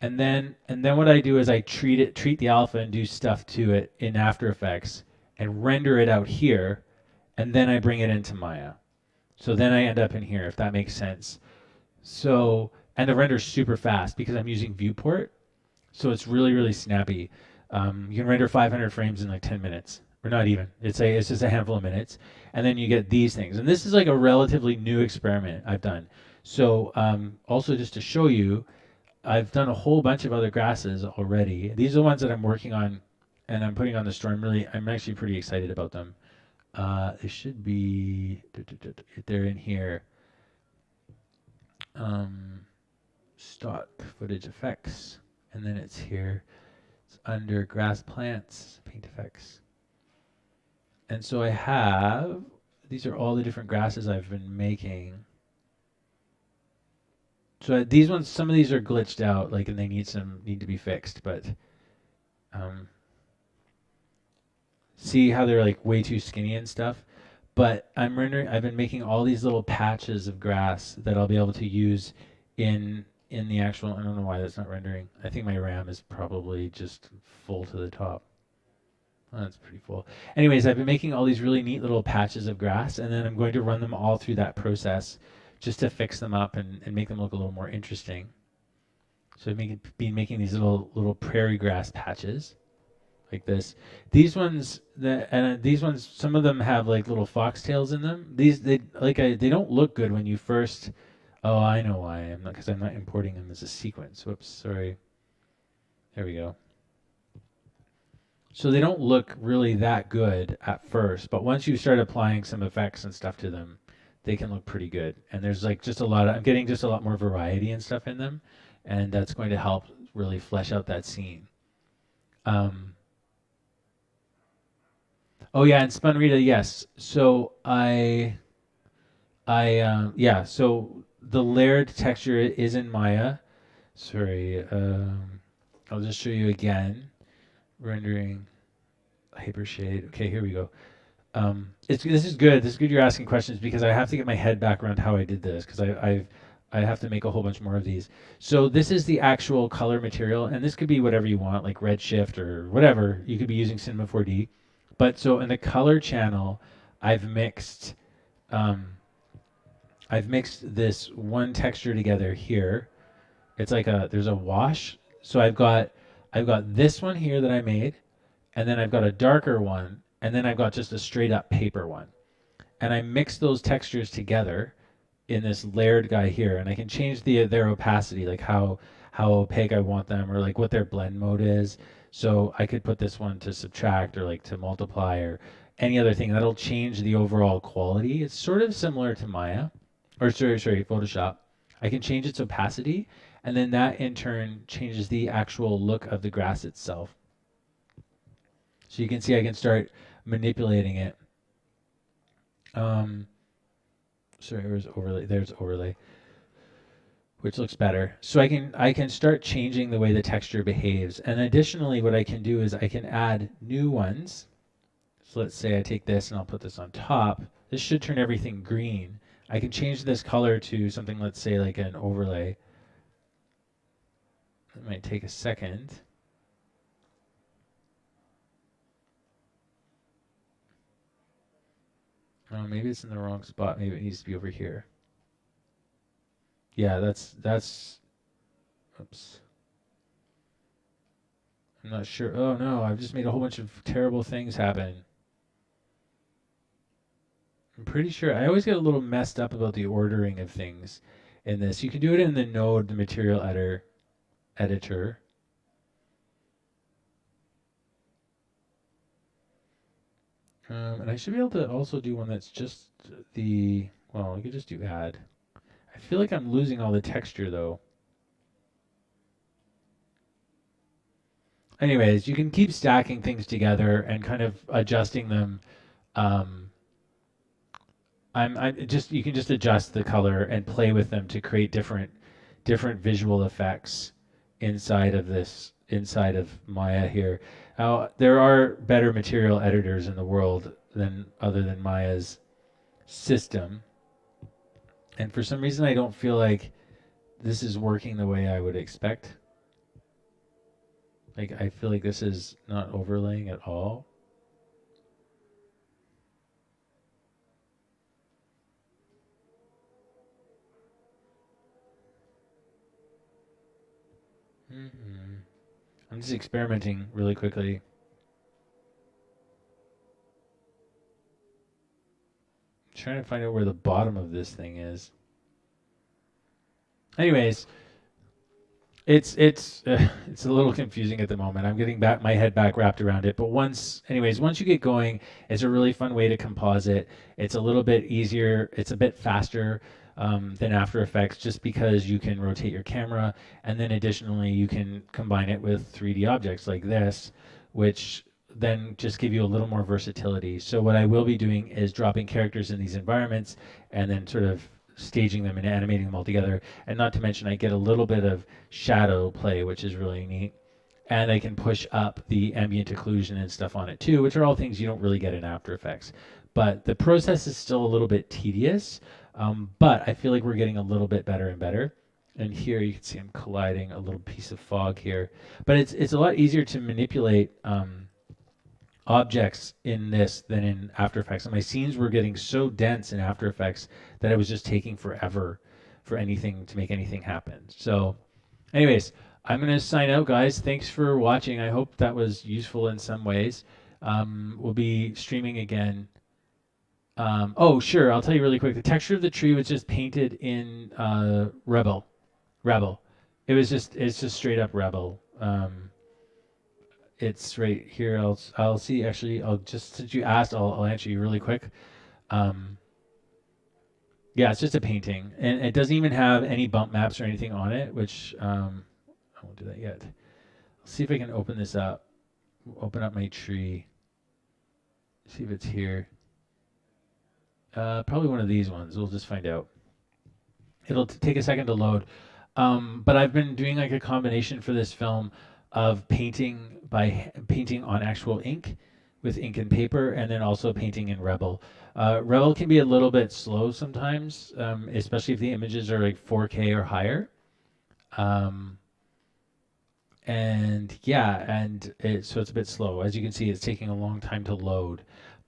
And then what I do is I treat the alpha and do stuff to it in After Effects and render it out here, and then I bring it into Maya. So then I end up in here, if that makes sense. So, and the render's super fast because I'm using viewport, so it's really, really snappy. You can render 500 frames in like 10 minutes, or not even. It's just a handful of minutes, and then you get these things. And this is like a relatively new experiment I've done. So also just to show you, I've done a whole bunch of other grasses already. These are the ones that I'm working on and I'm putting on the store. I'm actually pretty excited about them. They should be, they're in here. Um, stock footage effects, and then it's here. It's under grass plants, paint effects. And so I have, these are all the different grasses I've been making. So these ones, some of these are glitched out, like, and they need to be fixed. But um, see how they're like way too skinny and stuff. But I'm rendering. I've been making all these little patches of grass that I'll be able to use in the actual. I don't know why that's not rendering. I think my RAM is probably just full to the top. Oh, that's pretty full. Anyways, I've been making all these really neat little patches of grass, and then I'm going to run them all through that process just to fix them up and make them look a little more interesting. So I've been making these little prairie grass patches like this. These ones, some of them have like little foxtails in them. They don't look good when you first. Oh, I know why. I'm not because I'm not importing them as a sequence. Whoops, sorry. There we go. So they don't look really that good at first, but once you start applying some effects and stuff to them, they can look pretty good. And there's like just a lot of, I'm getting just a lot more variety and stuff in them, and that's going to help really flesh out that scene. Um, oh yeah, and Spunrita, yes. So yeah. So the layered texture is in Maya. Sorry, I'll just show you again. Rendering hypershade. Okay, here we go. This is good. This is good. You're asking questions because I have to get my head back around how I did this because I have to make a whole bunch more of these. So this is the actual color material, and this could be whatever you want, like Redshift or whatever. You could be using Cinema 4D, but so in the color channel, I've mixed um, I've mixed this one texture together here. It's like there's a wash. So I've got this one here that I made, and then I've got a darker one, and then I've got just a straight up paper one. And I mix those textures together in this layered guy here, and I can change their opacity, like how opaque I want them, or like what their blend mode is. So I could put this one to subtract or like to multiply or any other thing that'll change the overall quality. It's sort of similar to Maya, or sorry, Photoshop. I can change its opacity, and then that in turn changes the actual look of the grass itself. So you can see I can start manipulating it. Um, sorry, where's overlay? There's overlay, which looks better. So I can start changing the way the texture behaves. And additionally, what I can do is I can add new ones. So let's say I take this and I'll put this on top. This should turn everything green. I can change this color to something, let's say like an overlay. It might take a second. Oh, maybe it's in the wrong spot. Maybe it needs to be over here. Yeah, that's. Oops. I'm not sure. Oh no, I've just made a whole bunch of terrible things happen. I'm pretty sure I always get a little messed up about the ordering of things in this. You can do it in the node, the material editor. And I should be able to also do one that's just well, I could just do add. I feel like I'm losing all the texture though. Anyways, you can keep stacking things together and kind of adjusting them. Um, I'm just you can just adjust the color and play with them to create different visual effects inside of Maya here. Now there are better material editors in the world than other than Maya's system, and for some reason I don't feel like this is working the way I would expect. Like I feel like this is not overlaying at all. Mm-mm. I'm just experimenting really quickly, trying to find out where the bottom of this thing is. Anyways, it's a little confusing at the moment. I'm getting back my head back wrapped around it. But once you get going, it's a really fun way to composite. It's a little bit easier. It's a bit faster than After Effects, just because you can rotate your camera, and then additionally you can combine it with 3D objects like this, which then just give you a little more versatility. So what I will be doing is dropping characters in these environments, and then sort of staging them and animating them all together. And not to mention, I get a little bit of shadow play, which is really neat. And I can push up the ambient occlusion and stuff on it too, which are all things you don't really get in After Effects. But the process is still a little bit tedious, but I feel like we're getting a little bit better and better. And here you can see I'm colliding a little piece of fog here, but it's a lot easier to manipulate objects in this than in After Effects. And my scenes were getting so dense in After Effects that it was just taking forever for anything to make anything happen. So, anyways, I'm going to sign out, guys. Thanks for watching. I hope that was useful in some ways. We'll be streaming again. Oh, sure. I'll tell you really quick. The texture of the tree was just painted in Rebel. Rebel. It's just straight up Rebel. It's right here. I'll see. Actually, I'll just since you asked, I'll answer you really quick. Um, yeah, it's just a painting, and it doesn't even have any bump maps or anything on it, which I won't do that yet. I'll see if I can open this up. Open up my tree. See if it's here. Probably one of these ones. We'll just find out. It'll take a second to load. But I've been doing like a combination for this film of painting on actual ink with ink and paper, and then also painting in Rebel. Rebel can be a little bit slow sometimes, especially if the images are like 4K or higher. Um, and yeah, so it's a bit slow. As you can see, it's taking a long time to load,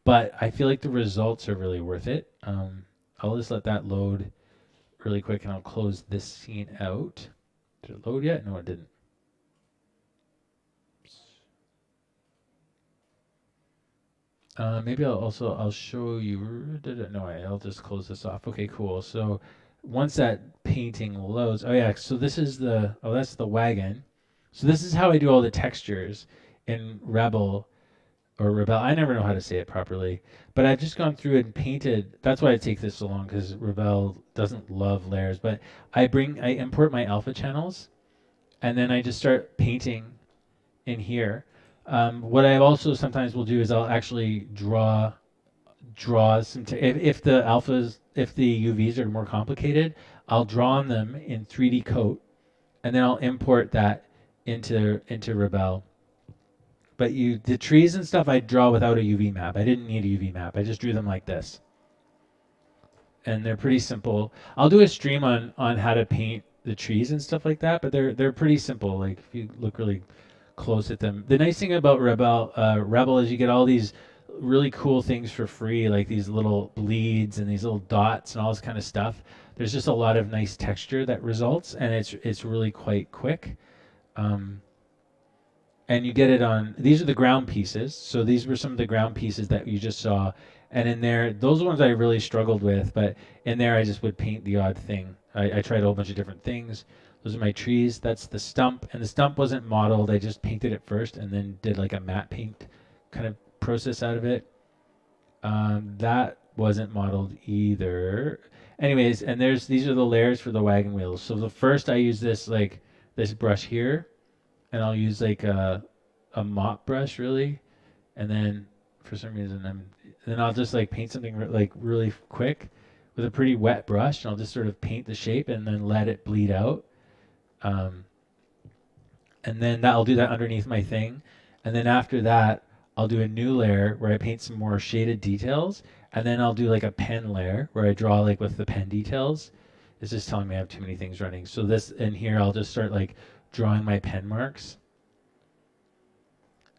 but I feel like the results are really worth it. I'll just let that load really quick, and I'll close this scene out. Did it load yet? No, it didn't. Maybe I'll show you. No, I'll just close this off. Okay, cool. So once that painting loads, oh yeah. So that's the wagon. So this is how I do all the textures in Rebel or Rebel. I never know how to say it properly, but I've just gone through and painted. That's why I take this so long, because Rebel doesn't love layers. But I import my alpha channels, and then I just start painting in here. What I also sometimes will do is I'll actually draw some. If the UVs are more complicated, I'll draw on them in 3D coat, and then I'll import that into Rebel. But the trees and stuff I draw without a UV map. I didn't need a UV map. I just drew them like this, and they're pretty simple. I'll do a stream on how to paint the trees and stuff like that, but they're pretty simple. Like if you look really close at them. The nice thing about Rebel is you get all these really cool things for free, like these little bleeds and these little dots and all this kind of stuff. There's just a lot of nice texture that results, and it's really quite quick. Um, and you get it on. These are the ground pieces. So these were some of the ground pieces that you just saw. And in there, those ones I really struggled with, but in there I just would paint the odd thing. I tried a whole bunch of different things. Those are my trees. That's the stump, and the stump wasn't modeled. I just painted it first, and then did like a matte paint kind of process out of it. That wasn't modeled either. Anyways, and these are the layers for the wagon wheels. So the first I use this brush here, and I'll use like a mop brush really, and then for some reason then I'll just like paint something like really quick with a pretty wet brush, and I'll just sort of paint the shape and then let it bleed out. Um, and then I'll do that underneath my thing, and then after that I'll do a new layer where I paint some more shaded details, and then I'll do like a pen layer where I draw like with the pen details. It's just telling me I have too many things running. So this in here I'll just start like drawing my pen marks,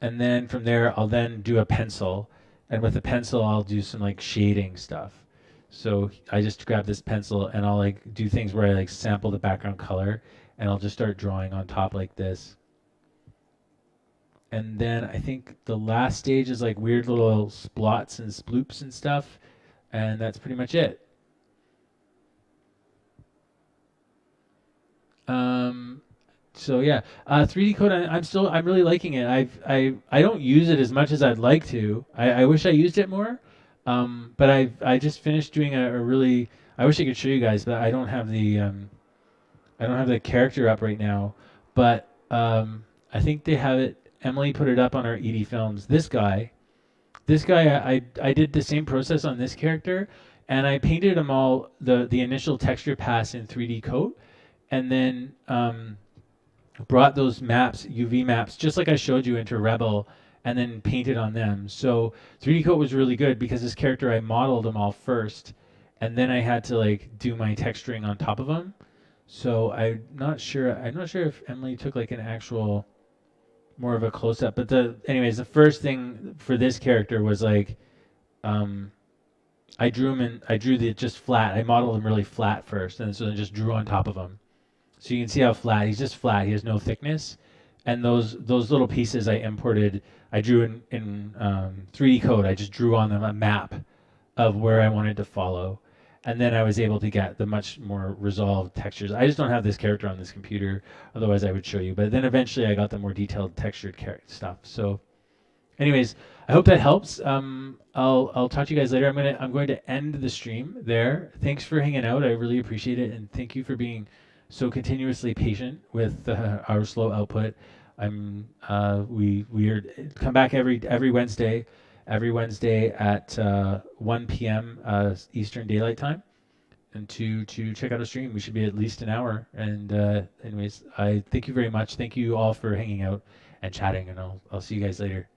and then from there I'll then do a pencil, and with the pencil I'll do some like shading stuff. So I just grab this pencil and I'll like do things where I like sample the background color, and I'll just start drawing on top like this. And then I think the last stage is like weird little splots and sploops and stuff, and that's pretty much it. Um, So yeah, 3D code. I'm really liking it. I don't use it as much as I'd like to. I wish I used it more. But I just finished doing a really. I wish I could show you guys, but I don't have the character up right now. But I think they have it. Emily put it up on our ED Films. This guy, I did the same process on this character, and I painted them all the initial texture pass in 3D coat, and then brought those maps, UV maps, just like I showed you into Rebel, and then painted on them. So 3D coat was really good because this character I modeled them all first, and then I had to like do my texturing on top of them. So I'm not sure. I'm not sure if Emily took like an actual more of a close up. But anyways, the first thing for this character was like um, I drew him in. I drew the just flat. I modeled him really flat first, and so then just drew on top of him. So you can see how flat he's just flat. He has no thickness, and those little pieces I imported. I drew in 3D code. I just drew on them a map of where I wanted to follow, and then I was able to get the much more resolved textures. I just don't have this character on this computer, otherwise I would show you. But then eventually I got the more detailed textured stuff. So anyways, I hope that helps. I'll talk to you guys later. I'm going to end the stream there. Thanks for hanging out. I really appreciate it, and thank you for being so continuously patient with our slow output. We are come back every Wednesday at 1 p.m. Eastern Daylight Time, and to check out a stream. We should be at least an hour. And anyways, I thank you very much. Thank you all for hanging out and chatting, and I'll see you guys later.